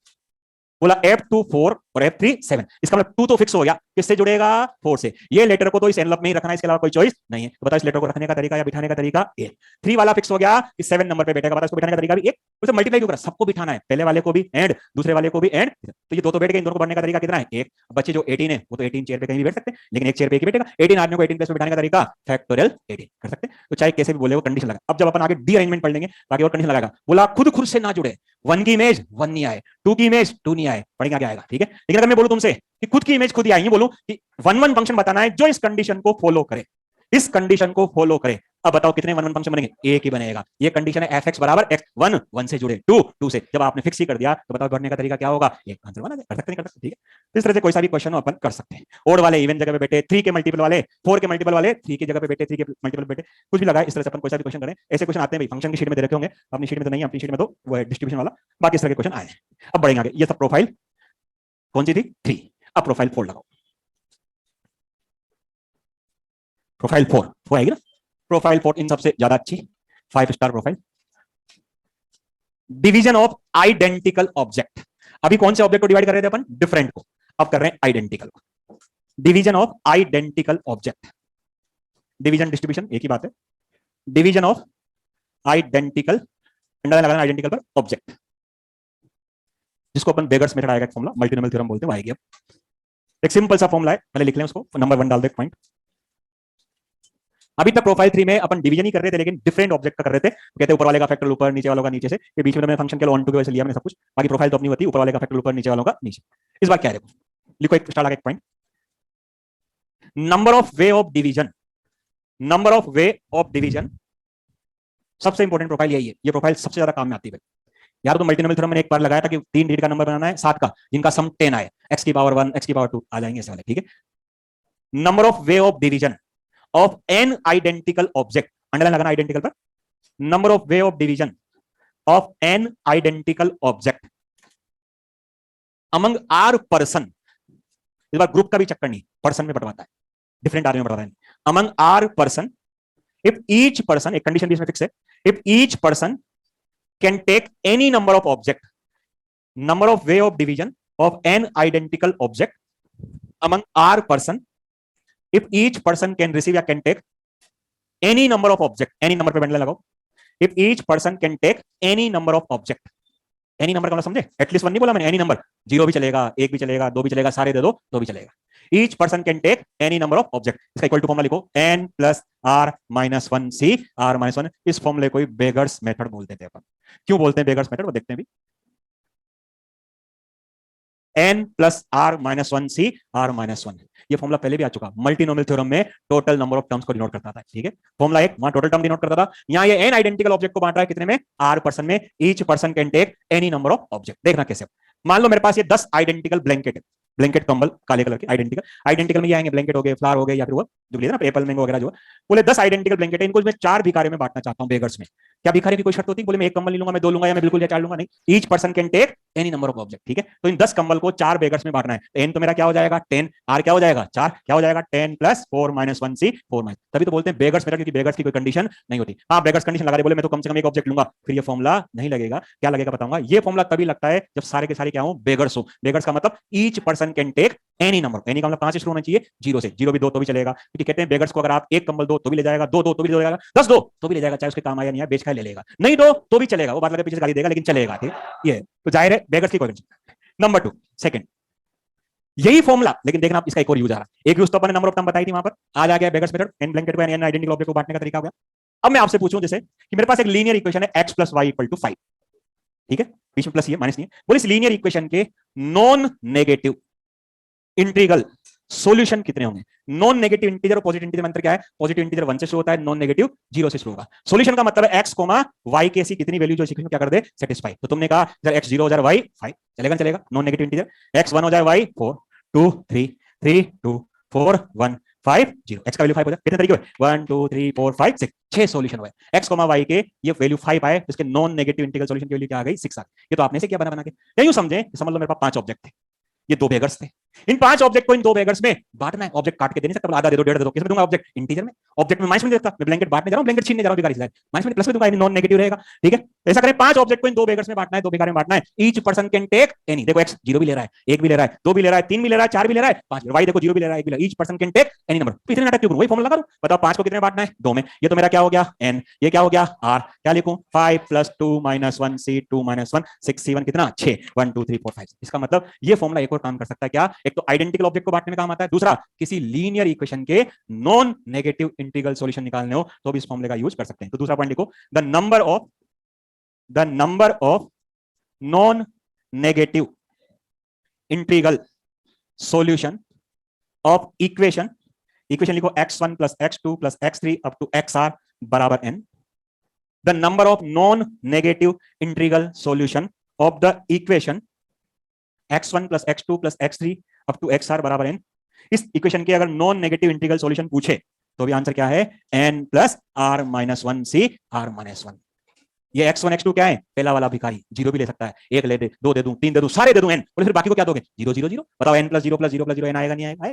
बोला f2 4 और f3 7. इसका मतलब 2 तो फिक्स हो गया. किससे जुड़ेगा? 4 से. ये लेटर को तो इस एनवलप में ही रखना है, इसके अलावा कोई चॉइस नहीं है. तो बताओ इस लेटर को रखने का तरीका या बिठाने का तरीका एक. 3 वाला फिक्स हो गया कि 7 नंबर पे बैठेगा. बताओ इसको बिठाने का तरीका भी एक. उसे मल्टीप्लाई क्यों करा? सबको बिठाना है. पहले वाले को भी एंड दूसरे वाले को भी एंड. तो ये दो तो बैठ गए. इन दोनों को बढ़ने का तरीका कितना है? एक. बच्चे जो 18 है वो तो 18 चेयर पे कहीं भी बैठ सकते हैं लेकिन एक चेयर पे एक ही बैठेगा. 18 आदमियों को 18 प्लेस पे बिठाने का तरीका फैक्टोरियल 18 कर सकते हैं. तो चाहे कैसे भी बोले वो कंडीशन लगा. अब जब अपन आगे डी अरेंजमेंट पढ़ लेंगे बाकी और कंडीशन लगाएगा. बोला खुद से ना जुड़े. 1 की इमेज 1 नहीं आए, 2 की इमेज 2 नहीं आए. पढ़ेंगे क्या आएगा. ठीक है. लेकिन अगर मैं बोलूं तुमसे कि खुद की इमेज खुद ही आई, बोलूं कि वन फंक्शन बताना है जो इस कंडीशन को फॉलो करे, इस कंडीशन को फॉलो करे. अब बताओ कितने वन फंक्शन बनेंगे? एक ही बनेगा. ये कंडीशन है fx बराबर x. 1 1 से जुड़े, 2 2 से. जब आपने फिक्स ही कर दिया तो बताओ बढ़ने का तरीका क्या होगा? एक. आंसर बना दे. कर सकते नहीं कर सकते. ठीक है. इस तरह से कोई सा भी क्वेश्चन अपन कर सकते हैं. ओड वाले इवन जगह पे बैठे, 3 के मल्टीपल वाले 4 के मल्टीपल वाले 3 की जगह पे बैठे, 3 के मल्टीपल बैठे, कुछ भी लगाए. इस तरह से अपन कोई सा भी क्वेश्चन करें. ऐसे क्वेश्चन आते हैं भाई. फंक्शन की शीट में दे रखे होंगे. अपनी शीट में तो नहीं, अपनी शीट में तो वो है डिस्ट्रीब्यूशन वाला. बाकी इस तरह के क्वेश्चन आए. अब बढ़ेंगे आगे. ये सब प्रोफाइल कौन सी थी? 3. अब प्रोफाइल 4 लगाओ. प्रोफाइल 4 वो आएगी ना. प्रोफाइल 4 इन सबसे ज्यादा अच्छी 5 star profile. Division of identical object. अभी कौन से ऑब्जेक्ट को डिवाइड कर रहे थे अपन? डिफरेंट को. अब कर रहे हैं आइडेंटिकल को. Division of identical object. Division distribution एक ही बात है. डिवीजन ऑफ आइडेंटिकल, अंडरलाइन लगाना आइडेंटिकल पर ऑब्जेक्ट, जिसको अपन बेगर्स मेथड आएगा. एक फॉर्मूला मल्टीनोमियल थ्योरम बोलते हैं. आएगी. अब एक सिंपल सा फॉर्मूला है, पहले लिख लें उसको. नंबर 1 डाल दे पॉइंट. अभी तक प्रोफाइल 3 में अपन डिवीजन ही कर रहे थे, लेकिन डिफरेंट ऑब्जेक्ट का कर रहे थे। कहते ऊपर वाले का फैक्टर ऊपर, नीचे वालों का नीचे से, ये बीच में मैंने फंक्शन के ऑन टू की वजह से लिया मैंने सब कुछ, बाकी प्रोफाइल तो अपनी होती है, ऊपर वाले का फैक्टर ऊपर, नीचे वालों का नीचे। इस बार क्या है देखो, लिखो एक स्टार्ट आगे एक point, number of way of division, number of way of division सबसे इंपॉर्टेंट प्रोफाइल यही है, ये प्रोफाइल सबसे ज्यादा काम में आती है। यार तो मल्टीनोमियल थ्योरम मैंने एक बार लगाया था कि 3 डिजिट का नंबर बनाना है 7 का, जिनका सम 10 आए, x की पावर 1 x की पावर 2 आ जाएंगे ऐसे वाले, ठीक है। Number of way of division of n identical object, underline लगाना आइडेंटिकल पर, number of way of division of n identical object among r person, इस बार ग्रुप का भी चक्कर नहीं, पर्सन में बंटवाता है, डिफरेंट आर में बंटवाता है, among r person if each person, एक कंडीशन भी इसमें फिक्स है, if each person can take any number of object, number of way of division of n identical object among r person if each person can receive या can take any number of object, any number पे bundle लगाओ, if each person can take any number of object, any number का मतलब समझे, at least one नहीं बोला मैंने, any number, 0 भी चलेगा, 1 भी चलेगा, 2 भी चलेगा, सारे दे दो तो भी चलेगा, each person can take any number of object, इसका इक्वल टू फॉर्मूला लिखो n plus r minus 1 C r minus 1, इस फॉर्मूले को बेगर्स मेथड बोलते थे अपन। क्यों बोलते हैं बेगर्स मेथड वो देखते हैं भी, n plus r minus 1 C r minus 1, ये फॉर्मूला पहले भी आ चुका, मल्टीनोमियल थ्योरम में टोटल नंबर ऑफ टर्म्स को डिनोट करता था, ठीक है। फॉर्मूला एक वहां टोटल टर्म डिनोट करता था, यहाँ ये n आइडेंटिकल ऑब्जेक्ट को बांट रहा है कितने में, r पर्सन में, each person can take any number of object. देखना कैसे, मान लो मेरे पास ये 10 आइडेंटिकल ब्लैंकेट है, ब्लैंकेट कंबल काले कलर के आइडेंटिकल, आइडेंटिकल में ये आएंगे ब्लैंकेट हो गए, फ्लावर हो गए, या फिर वो जो भी है ना एप्पल मैंगो वगैरह, जो बोले 10 आइडेंटिकल ब्लैंकेट है, इनको मैं 4 भिखारियों में बांटना चाहता हूं, बेगर्स में। क्या भिखारी की कोई शर्त होती है, बोले मैं एक कंबल नहीं लूंगा, मैं 2 लूंगा, या मैं बिल्कुल या 4 लूंगा, नहीं, each person can take any number of object, ठीक है। तो इन 10 कंबल को 4 बेगर्स में बांटना है, तो n तो मेरा क्या हो जाएगा 10, r क्या हो जाएगा 4, क्या हो जाएगा 10 प्लस 4 माइनस 1 सी 4 माइनस, तभी तो बोलते हैं बेगर्स मेरा, क्योंकि बेगर्स की कोई कंडीशन नहीं होती। हाँ बेगर्स कंडीशन लगा दे, बोले मैं तो कम से कम एक ऑब्जेक्ट लूंगा, फिर ये फॉर्मूला नहीं लगेगा, क्या लगेगा बताऊंगा। ये फॉर्मूला तभी लगता है जब सारे के सारे क्या हो, बेगर्स हो। बेगर्स का मतलब each person can take any number, any का मतलब कहां से शुरू होना चाहिए, 0 से, 0 भी दो तो भी चलेगा, क्योंकि कहते हैं बेगर्स को अगर आप एक कंबल दो तो भी ले जाएगा, 2 दो तो भी ले जाएगा, 10 दो तो भी ले जाएगा, चाहे उसके काम आया नहीं आया, बेच खाए ले लेगा, नहीं दो तो भी चलेगा, वो बात लगे पीछे गाली देगा लेकिन चलेगा, ठीक है। ये तो जाहिर है बेगर्स की कोई कंडीशन। नंबर 2 सेकंड, यही फॉर्मूला, लेकिन देखना आप इसका एक और यूज आ रहा है, एक यूज तो अपने नंबर ऑफ टर्म बताई थी वहां पर, आज आ गया बेगर्स मेथड, एन ब्लैंकेट को एन आइडेंटिकल ऑब्जेक्ट को बांटने का तरीका हो गया। अब मैं आपसे पूछूं जैसे कि मेरे पास एक लीनियर इक्वेशन है x plus y equal to 5, ठीक है, बीच में प्लस ही है माइनस नहीं है, बोले इस लीनियर इक्वेशन के नॉन नेगेटिव इंटीग्रल सॉल्यूशन कितने होंगे। नॉन नेगेटिव इंटीजर और पॉजिटिव इंटीजर में अंतर क्या है, पॉजिटिव इंटीजर 1 से शुरू होता है, नॉन नेगेटिव 0 से शुरू होगा। सॉल्यूशन का मतलब है x, y की ऐसी कितनी वैल्यू जो इक्वेशन क्या कर दे सेटिस्फाई। तो तुमने कहा जब x 0 हो जाए y 5 चलेगा, चलेगा नॉन नेगेटिव इंटीजर, x 1 हो जाए y 4 2 3 3 2 4 1 5 0, x का वैल्यू 5 हो जाए, कितने तरीके हुए 1 2 3 4 5 6, 6 सॉल्यूशन हुए, x, y के ये वैल्यू 5 आए, इसके नॉन नेगेटिव इंटीग्रल सॉल्यूशन की वैल्यू क्या आ गई 6 आ गई। ये तो आपने से क्या बना बना के, यूं समझे, समझ लो मेरे पास 5 ऑब्जेक्ट थे, ये 2 बेगर्स थे, इन 5 ऑब्जेक्ट को इन 2 बेगर्स में बांटना है। ऑब्जेक्ट काट के दे नहीं सकता, आधा दे दो, 1.5 दे दो, किसमें दूंगा ऑब्जेक्ट इंटीजर में, ऑब्जेक्ट में माइनस में देता, मैं ब्लैंकेट बांटने जा रहा हूं, ब्लैंकेट छीनने जा रहा हूं भिखारी से, माइनस में प्लस में दूंगा, नॉन नेगेटिव रहेगा, ठीक है। ऐसा करें 5 ऑब्जेक्ट को इन 2 बेगर्स में बांटना है, 2 भिखारी में बांटना है, each person can take any, देखो x 0 भी ले रहा है, 1 भी ले रहा है, 2 भी ले रहा है, 3 भी ले रहा है, 4 भी ले रहा है, 5 y देखो 0 भी ले रहा है, 1 भी ले रहा है, each person can take any number, इतने नाटक क्यों करूं, वही फॉर्मूला लगा दूं, बताओ 5 को कितने में बांटना है 2 में, ये तो मेरा क्या हो गया n, ये क्या हो गया r, क्या लिखूं 5 plus 2 minus 1 c 2 minus 1 6 c 1 कितना 6 1 2 3 4 5। इसका मतलब ये फॉर्मूला एक और काम कर सकता है, क्या, एक तो आइडेंटिकल ऑब्जेक्ट को बांटने में काम आता है, दूसरा किसी लीनियर इक्वेशन के नॉन नेगेटिव इंटीग्रल सॉल्यूशन निकालने हो तो भी इस फॉर्मूले का यूज कर सकते हैं। तो दूसरा पॉइंट लिखो, the number of non negative integral solution of equation लिखो x1 plus x2 plus x3 up to xr बराबर n, the number of non negative integral solution of the equation x1 plus x2 plus x3 up to xr बराबर n। इस equation के अगर non negative integral solution पूछे तो भी answer क्या है n plus r minus 1 c r minus 1। ये x1 x2 क्या है, पहला वाला भिखारी 0 भी ले सकता है, 1 ले दे, 2 दे दूं, 3 दे दूं, सारे दे दूं n, बोले फिर बाकी को क्या दोगे 0 0 0, बताओ n plus 0 plus 0 plus 0 n आएगा नहीं आएगा।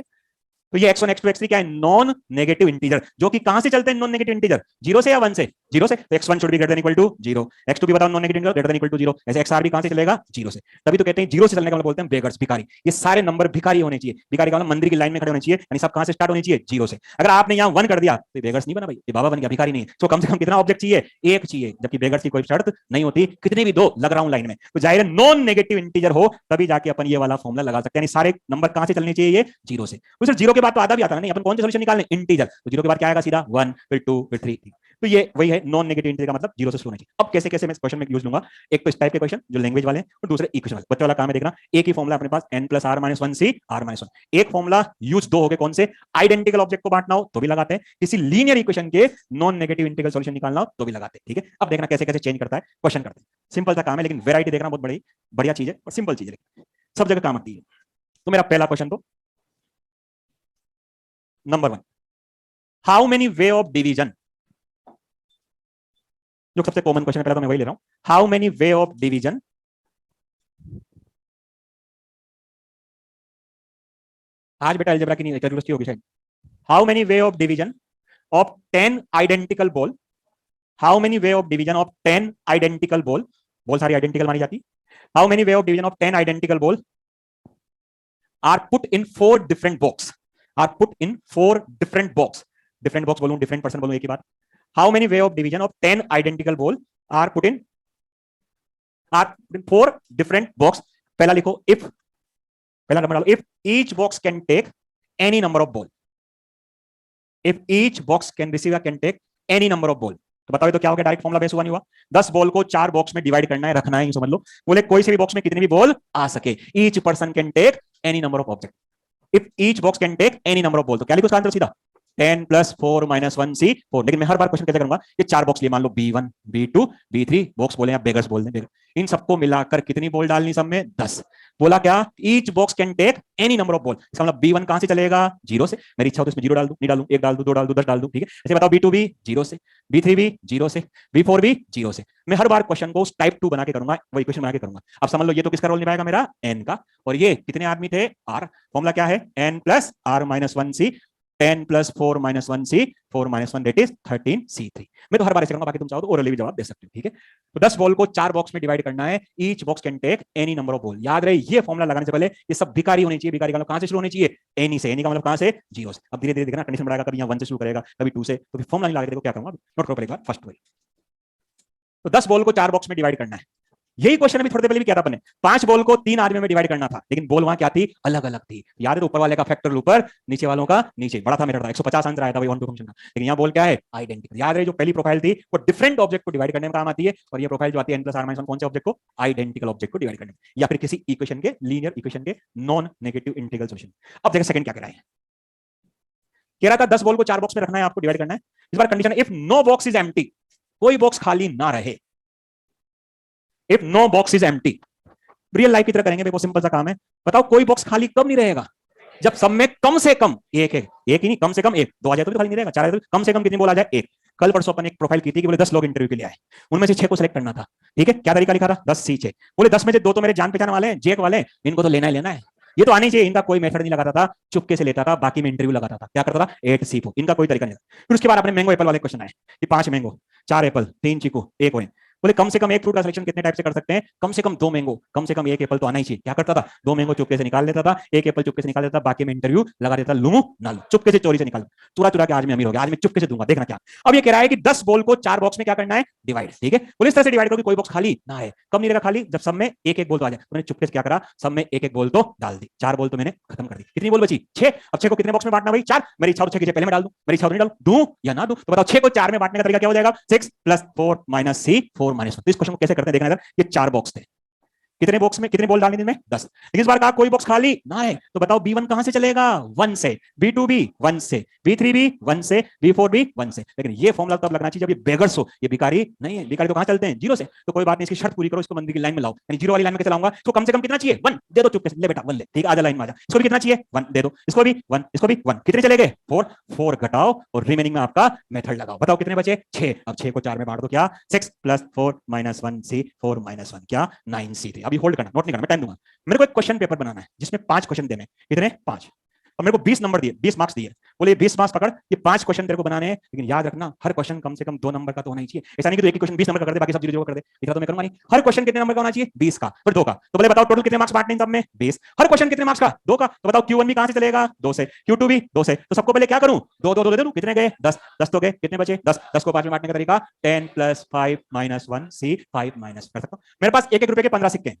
तो ये x1 x2 x3 क्या है, नॉन नेगेटिव इंटीजर, जो कि कहां से चलते हैं नॉन नेगेटिव इंटीजर, 0 से या 1 से, 0 से, तो x1 should be greater than equal to 0, x2 भी बताओ non negative integer greater than equal to 0, ऐसे xr भी कहां से चलेगा 0 से, तभी तो कहते हैं 0 से चलने का मतलब बोलते हैं बेगर्स भिखारी। ये सारे नंबर भिखारी होने चाहिए, भिखारी का मतलब मंदिर की लाइन में खड़े होने चाहिए, यानी सब कहां से स्टार्ट होनी चाहिए 0 से। अगर आपने यहां 1 कर दिया तो बेगर्स नहीं बना भाई, ये बाबा बन गया, भिखारी नहीं है। तो कम से कम कितना ऑब्जेक्ट चाहिए, एक चाहिए, जबकि बेगर्स की कोई शर्त नहीं होती, कितने भी 2 लग रहा हूं लाइन में, तो जाहिर है नॉन नेगेटिव इंटीजर हो तभी जाके अपन ये वाला फॉर्मूला लगा सकते हैं, यानी सारे नंबर कहां से चलने चाहिए, ये 0 से। तो सिर्फ 0 के के बाद तो आधा भी आता है नहीं, अपन कौन से सोल्यूशन निकालने, इंटीजर, तो जीरो के बाद क्या आएगा सीधा 1 फिर 2 फिर 3। तो ये वही है नॉन नेगेटिव इंटीजर का मतलब जीरो से शुरू होना चाहिए। अब कैसे कैसे मैं क्वेश्चन में यूज लूंगा, एक तो इस टाइप के क्वेश्चन जो लैंग्वेज वाले हैं और दूसरे इक्वेशन वाले। बच्चों वाला काम है देखना, एक ही फॉर्मुला अपने पास n plus r minus one C r minus one, एक फॉर्मुला यूज दो हो गए, कौन से, आइडेंटिकल ऑब्जेक्ट को बांटना हो तो भी लगाते हैं, किसी लीनियर इक्वेशन के नॉन नेगेटिव इंटीग्रल सॉल्यूशन निकालना हो तो भी लगाते हैं। ठीक है, अब देखना कैसे कैसे चेंज करता है क्वेश्चन करते हैं। सिंपल सा काम है लेकिन वेराइटी देखना बहुत बड़ी बढ़िया चीज है और सिंपल चीज है, सब जगह काम आती है। तो मेरा पहला क्वेश्चन तो number 1, how many way of division, जो सबसे कॉमन क्वेश्चन है पहला तो मैं वही ले रहा हूं, how many way of division आज बेटा अलजेब्रा की नहीं कैलकुलस की होगी शायद, how many way of division of 10 identical ball, how many way of division of 10 identical ball, ball सारी आइडेंटिकल मानी जाती, how many way of division of 10 identical ball are put in 4 different box, are put in 4 different box, different box बोलूं different person बोलूं एक ही बात, how many way of division of 10 identical ball are put in 4 different box. पहला लिखो if, पहला number डालो, if each box can take any number of ball, if each box can receive can take any number of ball, तो बताओ तो क्या हो गया, डायरेक्ट फॉर्मुला बेस हुआ नहीं हुआ, 10 बॉल को 4 बॉक्स में डिवाइड करना है, रखना है, समझ लो, बोले कोई से भी बॉक्स में कितनी भी बॉल आ सके, each person can take any number of object, if each box can take any number of ball, तो क्या लिखो उसका आंसर सीधा 10 प्लस 4 माइनस 1 सी 4। लेकिन मैं हर बार क्वेश्चन कैसे करूंगा, ये 4 बॉक्स लिए, मान लो B1 B2 B3 बॉक्स बोले या बेगर्स बोल दें, इन सबको मिलाकर कितनी बॉल डालनी, सब में 10, बोला क्या, each box can take any number of ball, इसका मतलब B1 कहां से चलेगा, जीरो से, मेरी इच्छा हो तो इसमें जीरो डाल दूं, नहीं डालूं, एक डाल दूं, दो डाल दूं, 10 डाल दूं, ठीक है, ऐसे बताओ B2 भी जीरो से, B3 भी जीरो से, B4 भी जीरो से, मैं हर बार क्वेश्चन को टाइप 2 बना के करूंगा, वो इक्वेशन बना के करूंगा। अब समझ लो ये तो किसका रोल निभाएगा, मेरा n का, और ये कितने आदमी थे, r, फॉर्मूला क्या है, n plus r minus 1 C, 10 plus 4 minus 1 C, 4 minus 1 that is 13 C3। मैं तो हर बार ऐसे करूंगा, बाकी तुम चाहो तो ओरली भी जवाब दे सकते हो, ठीक है। तो 10 बॉल को 4 बॉक्स में डिवाइड करना है, each box can take any number of ball, याद रहे ये फॉर्मुला लगाने से पहले ये सब भिखारी होनी चाहिए, भिखारी का मतलब कहां से शुरू होनी चाहिए, एनी से, एनी का मतलब कहां से, जीरो से। अब धीरे धीरे देखना कंडीशन बढ़ाएगा, कभी यहाँ 1 से शुरू करेगा, कभी 2 से, तो फिर फॉर्मुला नहीं लगा के देखो क्या करूंगा, नोट करो पहले एक बार फर्स्ट वही। तो 10 बॉल को 4 बॉक्स में डिवाइड करना है, यही क्वेश्चन अभी थोड़ी देर पहले भी किया था अपने, 5 बॉल को 3 आदमी में डिवाइड करना था, लेकिन बॉल वहां क्या थी, अलग अलग थी, याद है, तो ऊपर वाले का फैक्टर ऊपर, नीचे वालों का नीचे, बड़ा था मेथड था, 150 आंसर आया था वही 1 2 फंक्शन का, लेकिन यहाँ बॉल क्या है, आइडेंटिकल। याद रहे जो पहली प्रोफाइल थी वो डिफरेंट ऑब्जेक्ट को डिवाइड करने में काम आती है, और ये प्रोफाइल जो आती है n प्लस आर माइनस 1 कौन से ऑब्जेक्ट को, आइडेंटिकल ऑब्जेक्ट को डिवाइड करने में, या फिर किसी इक्वेशन के, लीनियर इक्वेशन के नॉन नेगेटिव इंटीग्रल सॉल्यूशन। अब देखिए सेकंड क्या कह रहा है, कह रहा था 10 बॉल को 4 बॉक्स में रखना है, आपको डिवाइड करना है, इस बार condition if no box is empty, कोई बॉक्स खाली ना रहे, if no box is empty, real life की तरह करेंगे, बहुत सिंपल सा काम है, बताओ कोई बॉक्स खाली कब नहीं रहेगा, जब सब में कम से कम एक है, एक ही नहीं कम से कम एक, 2 आ जाए तो भी खाली नहीं रहेगा, 4 आ जाए तो कम से कम कितनी बॉल आ जाए, एक। कल परसों अपन एक प्रोफाइल की थी कि बोले 10 लोग इंटरव्यू के लिए आए, उनमें से 6 को सिलेक्ट करना था, ठीक है, क्या तरीका लिखा था, 10 C 6, बोले 10 में से 2 तो मेरे जान पहचान वाले हैं, जेक वाले, इनको तो लेना ही लेना है, ये तो आने चाहिए, इनका कोई मेथड नहीं लगाता था, चुपके से लेता था, बाकी में इंटरव्यू लगाता था, क्या करता था 8 C 4, इनका कोई तरीका नहीं था। फिर उसके बाद अपने मैंगो एप्पल वाले क्वेश्चन आए कि 5 मैंगो 4 एप्पल 3 चीकू 1 ऑरेंज, बोले कम से कम एक फ्रूट का सिलेक्शन कितने टाइप से कर सकते हैं, कम से कम 2 मैंगो, कम से कम 1 एप्पल तो आना ही चाहिए, क्या करता था 2 मैंगो चुपके से निकाल लेता था, 1 एप्पल चुपके से निकाल लेता था, बाकी में इंटरव्यू लगा देता, लूं ना लूं, चुपके से चोरी से निकाल, चुरा चुरा के आज मैं अमीर हो गया, आज मैं चुपके से दूंगा, देखना क्या। अब ये कह रहा है कि 10 बॉल को 4 बॉक्स में क्या करना है, डिवाइड, ठीक है, बोले इस तरह से डिवाइड करो कि कोई बॉक्स खाली ना है, कब नहीं रहेगा खाली, जब सब में एक एक बॉल तो आ जाए, मैंने चुपके से क्या करा, सब में एक एक बॉल तो डाल दी, 4 बॉल तो मैंने खत्म कर दी, कितनी बॉल बची 6, अब 6 को कितने बॉक्स में बांटना भाई 4, मेरी इच्छा 6 की पहले में डाल दूं, मेरी इच्छा नहीं डालूं, दूं या ना दूं, तो बताओ 6 को 4 में बांटने का तरीका क्या हो जाएगा, 6 प्लस 4 माइनस C 4 माइनस 1। तो इस क्वेश्चन को कैसे करते हैं देखना, ये 4 बॉक्स थे, कितने बॉक्स में कितने बॉल डालने दिन में 10, लेकिन इस बार कहा कोई बॉक्स खाली ना है, तो बताओ B1 कहां से चलेगा 1 से, B2 भी 1 से, B3 भी 1 से, B4 भी 1 से, लेकिन ये फॉर्मूला तब लगना चाहिए जब ये बेगर्स हो, ये भिखारी नहीं है, भिखारी तो कहां चलते हैं जीरो से, तो कोई बात नहीं, इसकी शर्त पूरी करो, इसको मंदिर की लाइन में लाओ, यानी जीरो वाली लाइन में चलाऊंगा, इसको कम से कम कितना चाहिए 1 दे दो, चुपके से ले बेटा 1 ले, ठीक है आजा लाइन में आजा, इसको भी कितना चाहिए 1 दे दो, इसको भी 1, इसको भी 1, कितने चले गए 4, 4 घटाओ और रिमेनिंग में आपका मेथड लगाओ, बताओ कितने बचे 6, अब 6 को 4 में बांट दो, क्या 6 प्लस 4 माइनस 1 C 4 माइनस 1 क्या 9 C3। अभी होल्ड करना, नोट नहीं करना, टाइम दूंगा, मेरे को एक क्वेश्चन पेपर बनाना है जिसमें 5 क्वेश्चन देने, कितने 5, और मेरे को 20 नंबर दिए, 20 मार्क्स दिए, बोले 20 मार्क्स पकड़, ये 5 क्वेश्चन तेरे को बनाने हैं, लेकिन याद रखना हर क्वेश्चन कम से कम 2 नंबर का तो होना ही चाहिए, ऐसा नहीं कि तो एक ही क्वेश्चन 20 नंबर का कर दे बाकी सब जीरो कर दे, इतना तो मैं करूंगा नहीं, हर क्वेश्चन कितने नंबर का होना चाहिए 20 का, फिर 2 का, तो बोले बताओ टोटल कितने मार्क्स बांटने सब में 20, हर क्वेश्चन कितने मार्क्स का 2 का, तो बताओ Q1 भी कहां से चलेगा 2 से, Q2 भी 2 से, तो सबको पहले क्या करूं 2 2 2 दे दूं, कितने गए 10, 10 तो गए, कितने बचे 10, 10 को 5 में बांटने का तरीका 10 प्लस 5 माइनस 1 C 5 माइनस, कर सकता हूं, मेरे पास 1 1 रुपए के 15 सिक्के हैं,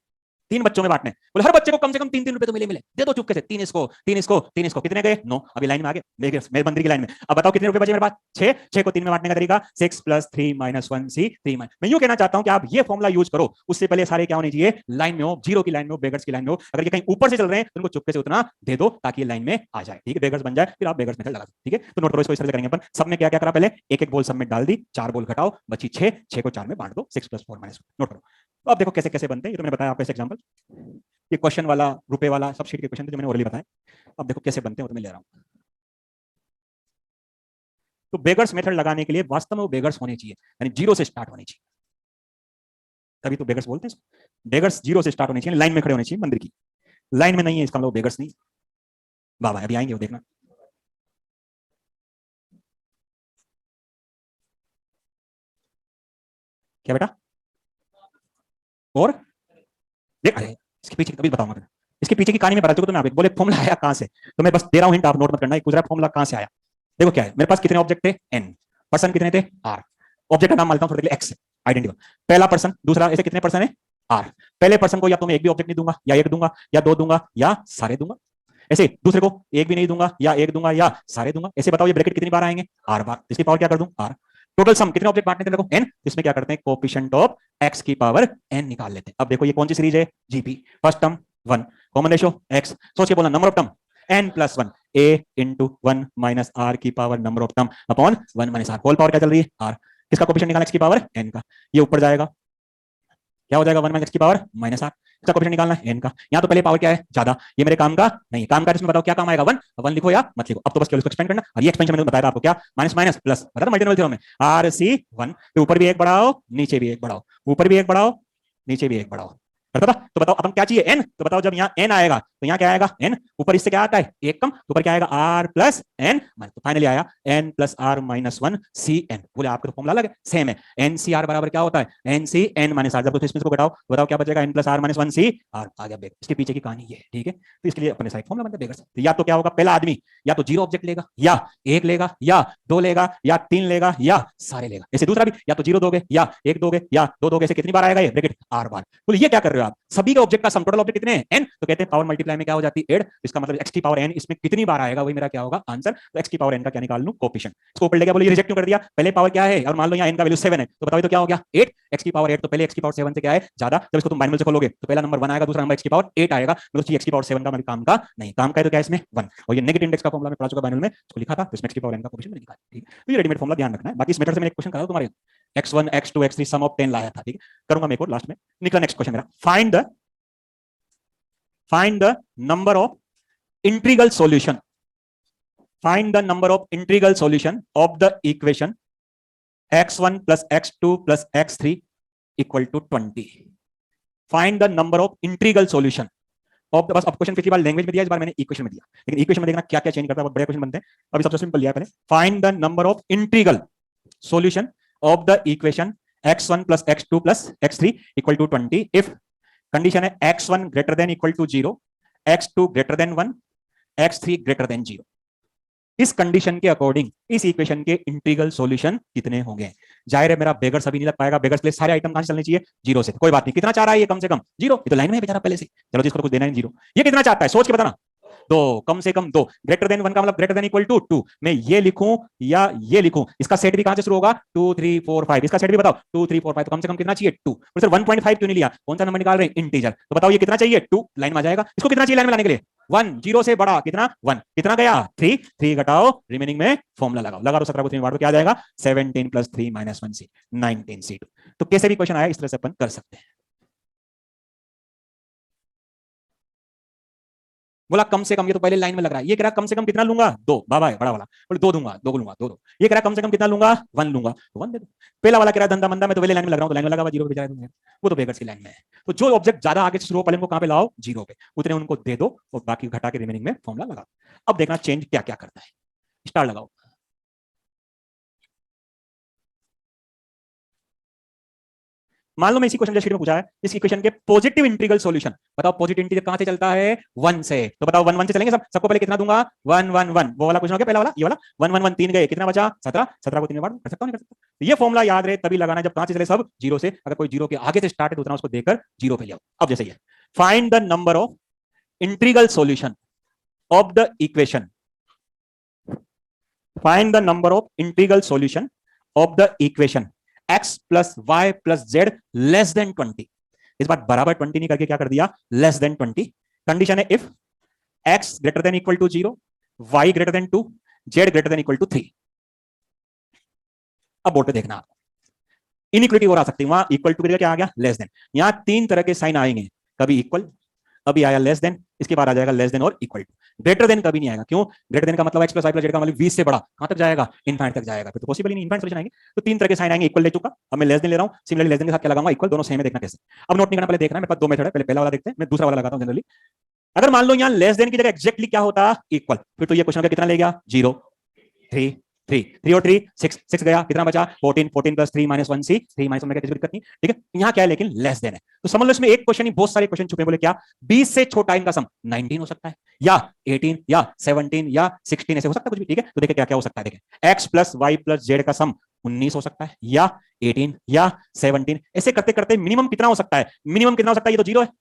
3 बच्चों में बांटने, बोले हर बच्चे को कम से कम 3-3 रुपए तो मिले मिले, दे दो चुपके से, 3 इसको 3 इसको 3 इसको, कितने गए 9, अभी लाइन में आ गए मेरे बंदरी की लाइन में। अब बताओ कितने रुपए बचे मेरे पास 6, 6 को 3 में बांटने का तरीका 6 + 3 - 1 C 3 मैं यूं कहना चाहता हूं कि आप ये फॉर्मूला यूज करो, उससे पहले सारे क्या होने चाहिए, लाइन में हो, जीरो की लाइन में हो, बेगर्स की लाइन में हो। अगर ये कहीं ऊपर से चल रहे हैं तो उनको चुपके से उतना दे दो ताकि ये लाइन में आ जाए, ठीक है, बेगर्स बन जाए, फिर आप बेगर्स मेथड लगा दो, ठीक है। तो नोट करो, इसको इस तरह से करेंगे अपन। सब में क्या क्या करा, पहले एक एक बॉल सब में डाल दी, 4 बॉल घटाओ, बची 6, 6 को 4 में बांट दो, 6 + 4 - 1। नोट करो। तो अब देखो कैसे कैसे बनते हैं, ये तो मैंने बताया आपको एग्जांपल, ये क्वेश्चन वाला रुपए वाला सब शीट के क्वेश्चन थे जो मैंने ऑलरेडी बताया। अब देखो कैसे बनते हैं, वो तो मैं ले रहा हूं। तो बेगर्स मेथड लगाने के लिए वास्तव में वो बेगर्स होने चाहिए, यानी जीरो से स्टार्ट होनी चाहिए, तभी तो बेगर्स बोलते हैं। बेगर्स जीरो से स्टार्ट होने चाहिए, लाइन में खड़े होने चाहिए मंदिर की, लाइन में नहीं है इसका मतलब बेगर्स नहीं। बाबा अभी आएंगे वो देखना। क्या बेटा, और देख, अरे इसके पीछे तभी बताऊंगा मैं, इसके पीछे की कहानी में बता चुका, तो मैं बोले फॉर्मूला आया कहां से, तो मैं बस दे रहा हूं हिंट, आप नोट मत करना, गुजरा फॉर्मूला कहां से आया। देखो क्या है, मेरे पास कितने ऑब्जेक्ट थे n, पर्सन कितने थे r, ऑब्जेक्ट का नाम मानता हूं थोड़ी देर x, आइडेंटिफाई, पहला पर्सन, दूसरा, ऐसे कितने पर्सन है r, पहले पर्सन को या तो मैं एक भी ऑब्जेक्ट नहीं दूंगा, या एक दूंगा, या दो दूंगा, या सारे दूंगा, ऐसे दूसरे को एक भी नहीं दूंगा, या एक दूंगा, या सारे दूंगा। ऐसे बताओ ये ब्रैकेट कितनी बार आएंगे, r बार, इसकी पावर क्या कर दूं r, टोटल सम कितने ऑब्जेक्ट बांटने थे देखो n, इसमें क्या करते हैं कोएफिशिएंट ऑफ x की पावर n निकाल लेते हैं। अब देखो ये कौन सी सीरीज है, GP, first term 1, common ratio x, सोच के बोलना number of term n + 1 a × 1 - r की पावर number of term upon 1 - r, whole power क्या चल रही है r, किसका कोएफिशिएंट निकालना x की पावर n का, ये ऊपर जाएगा, क्या हो जाएगा 1 - x की पावर -r, इसका कोएफिशिएंट निकालना है n का, यहाँ तो पहले पावर क्या है ज्यादा, ये मेरे काम का नहीं, काम का इसमें बताओ क्या काम आएगा 1, 1 लिखो या मत लिखो, अब तो बस केवल इसको एक्सपेंड करना, और ये एक्सपेंशन मैंने बताया था आपको क्या, माइनस माइनस प्लस, बता था मल्टीपल थ्योरम में, RC1, तो ऊपर भी एक बढ़ाओ नीचे भी एक बढ़ाओ, ऊपर भी एक बढ़ाओ नीचे भी एक बढ़ाओ, करता था। तो बताओ अपन क्या चाहिए n, तो बताओ जब यहाँ n आएगा तो यहाँ क्या आएगा n, ऊपर इससे क्या आता है एक कम, ऊपर क्या आएगा r + n, तो फाइनली आया n + r - 1 cn, बोले आपका तो फॉर्मूला अलग है, सेम है, NCR बराबर क्या होता है NCn - r, जब तो इसमें को घटाओ तो बताओ क्या बचेगा n + r - 1 c r, आ गया बेगर, इसके पीछे की कहानी ये है, ठीक है। तो इसके लिए अपने साइड फॉर्मूला बनता है बेगर से, तो या तो क्या होगा, पहला आदमी या तो जीरो ऑब्जेक्ट लेगा, या एक लेगा, या दो लेगा, या तीन लेगा, या सारे लेगा, ऐसे दूसरा भी या तो जीरो दोगे, या एक दोगे, या दो दोगे, ऐसे कितनी बार आएगा ये ब्रैकेट r बार। बोले ये क्या कर रहे हो आप, सभी के ऑब्जेक्ट का सम, टोटल ऑब्जेक्ट कितने हैं n, तो कहते हैं पावर मल्टीप्लाई में क्या हो जाती है 8, इसका मतलब x की पावर n इसमें कितनी बार आएगा वही मेरा क्या होगा आंसर, तो x की पावर n का क्या निकाल लूं कोएफिशिएंट, इसको ऊपर ले गया, बोले ये रिजेक्ट क्यों कर दिया, पहले पावर क्या है, और मान लो यहाँ n का वैल्यू 7 है, तो बताओ तो क्या हो गया 8, x की पावर 8, तो पहले x की पावर 7 से क्या है ज्यादा, जब इसको तुम बाइनोमियल से खोलोगे तो पहला नंबर 1 आएगा, दूसरा नंबर x की पावर 8 आएगा, मतलब x की पावर 7 का मतलब काम का नहीं, काम का है तो क्या है इसमें 1, और ये नेगेटिव इंडेक्स का फॉर्मूला मैं पढ़ा चुका बाइनोमियल में, उसको लिखा था, तो इसमें x की पावर n का कोएफिशिएंट मैंने निकाला, ठीक है। तो ये रेडीमेड फॉर्मूला ध्यान रखना है, बाकी इस मेथड से मैंने एक क्वेश्चन करा था तुम्हारे x1 x2 x3 some of 10 लाया था, ठीक है, करूंगा मैं एक और लास्ट में। निकला नेक्स्ट क्वेश्चन मेरा, find the number of integral solution, find the number of integral solution of the equation x1 plus x2 plus x3 equal to 20, find the number of integral solution of the, बस अब question पिछली बार language में दिया, इस बार मैंने equation में दिया, लेकिन इक्वेशन में देखना क्या क्या चेंज करता है, बहुत बड़े क्वेश्चन बनते हैं, अभी सबसे सिंपल लिया पहले, find the number of integral solution of the equation x1 plus x2 plus x3 equal to 20 if condition है x1 greater than equal to 0, x2 greater than 1, x3 greater than 0, इस condition के according इस equation के integral solution कितने होंगे। जाहिर है मेरा बेगर्स अभी नहीं लग पाएगा, बेगर्स के लिए सारे आइटम कहां से चलने चाहिए जीरो से, कोई बात नहीं, कितना चाह रहा है ये कम से कम जीरो, ये तो लाइन में है बेचारा पहले से, चलो जिसको कुछ देना है जीरो, ये कितना चाहता है सोच के बताना, दो, कम से कम दो, ग्रेटर देन 1 का मतलब ग्रेटर देन इक्वल टू 2, मैं ये लिखूं या ये लिखूं, इसका सेट भी कहां से शुरू होगा 2 3 4 5, इसका सेट भी बताओ 2 3 4 5, तो कम से कम कितना चाहिए 2, तो सर 1.5 क्यों नहीं लिया, कौन सा नंबर निकाल रहे हैं इंटीजर, तो बताओ ये कितना चाहिए 2, लाइन में आ जाएगा, इसको कितना चाहिए लाइन में लाने के लिए 1, 0 से बड़ा कितना 1, कितना गया 3, 3 घटाओ रिमेनिंग में फॉर्मूला लगाओ, लगा दो 17 को 3 बार, क्या आ जाएगा 17 + 3 - 1 c 19 c2, तो कैसे भी क्वेश्चन आया इस तरह से अपन कर सकते हैं। बोला कम से कम, ये तो पहले लाइन में लग रहा है, ये कह रहा कम से कम कितना लूंगा 2, बाबा है बड़ा वाला, बोले 2 दूंगा, 2 लूंगा, 2 दो, ये कह रहा कम से कम कितना लूंगा 1 लूंगा, तो 1 दे दो। पहला वाला कह रहा धंधा मंदा, मैं तो पहले लाइन में लग रहा हूं, तो लाइन में लगा हुआ 0 पे बेचारा दूंगा, वो तो बेगर्स की लाइन में है, तो जो ऑब्जेक्ट ज्यादा आगे से शुरू पहले उनको कहां पे लाओ 0 पे, उतने उनको दे दो और बाकी घटा के रिमेनिंग में फॉर्मूला लगा। अब देखना चेंज क्या क्या करता है, स्टार लगाओ। मान लो मैं इसी क्वेश्चन शीट में पूछा है, इस इक्वेशन के पॉजिटिव इंटीग्रल सॉल्यूशन बताओ, पॉजिटिव इंटीग्रल कहां से चलता है 1 से, तो बताओ 1 1 से चलेंगे सब, सबको पहले कितना दूंगा 1 1 1, वो वाला क्वेश्चन हो गया पहला वाला, ये वाला 1 1 1 3 गए, कितना बचा 17, 17 को 3 में बांट, कर सकता हूं नहीं कर सकता, तो ये फॉर्मूला याद रहे तभी लगाना जब कहां से चले सब 0 से, अगर कोई 0 के आगे से स्टार्ट है तो उतना उसको देकर 0 पे ले आओ। अब जैसे ये find the number of integral solution of the equation, find the number of integral solution of the equation x plus y plus z less than 20। इस बार बराबर 20 नहीं करके क्या कर दिया, लेस देन 20। कंडीशन है if x greater than equal to 0, y greater than 2, z greater than equal to 3। अब board पे देखना, इनइक्वलिटी और आ सकती है, वहां इक्वल टू क्या आ गया, लेस देन। यहां तीन तरह के साइन आएंगे, कभी इक्वल, अभी आया लेस देन, इसके बाद आ जाएगा लेस देन और इक्वल टू। ग्रेटर देन कभी नहीं आएगा, क्यों? ग्रेटर देन का मतलब x plus y plus z का मतलब 20 से बड़ा, कहां तक जाएगा, इनफाइनाइट तक जाएगा, फिर तो पॉसिबल ही नहीं, इनफाइनाइट सॉल्यूशन आएंगे। तो तीन तरह के साइन आएंगे, इक्वल ले चुका, अब मैं लेस देन ले रहा हूं, सिमिलरली लेस देन के साथ क्या लगाऊंगा, इक्वल, दोनों सेम है, देखना कैसे। अब नोट नहीं करना, पहले देखना है, मेरे पास दो मेथड है, पहले पहला वाला देखते हैं, मैं दूसरा वाला लगाता हूं जनरली। अगर मान लो यहां लेस देन की जगह एक्जैक्टली क्या होता, इक्वल, फिर तो ये क्वेश्चन का कितना ले गया, 0, 3, 3, 3 और 3 6, 6 गया, कितना बचा, 14, 14 प्लस 3 माइनस 1 सी, 3 माइनस 1 में किसी दिक्कत नहीं, ठीक है। यहाँ क्या है लेकिन लेस देन है, तो समझ लो इसमें एक क्वेश्चन ही बहुत सारे क्वेश्चन छुपे, बोले क्या, 20 से छोटा इनका सम 19 हो सकता है, या 18 या 17 या 16 ऐसे हो सकता है कुछ भी, ठीक है। तो देखिए क्या क्या हो सकता है, देखिए x plus y plus z का सम 19 हो सकता है, या 18 या 17, ऐसे करते करते मिनिमम कितना हो सकता है, मिनिमम कितना हो सकता है, ये तो 0 है,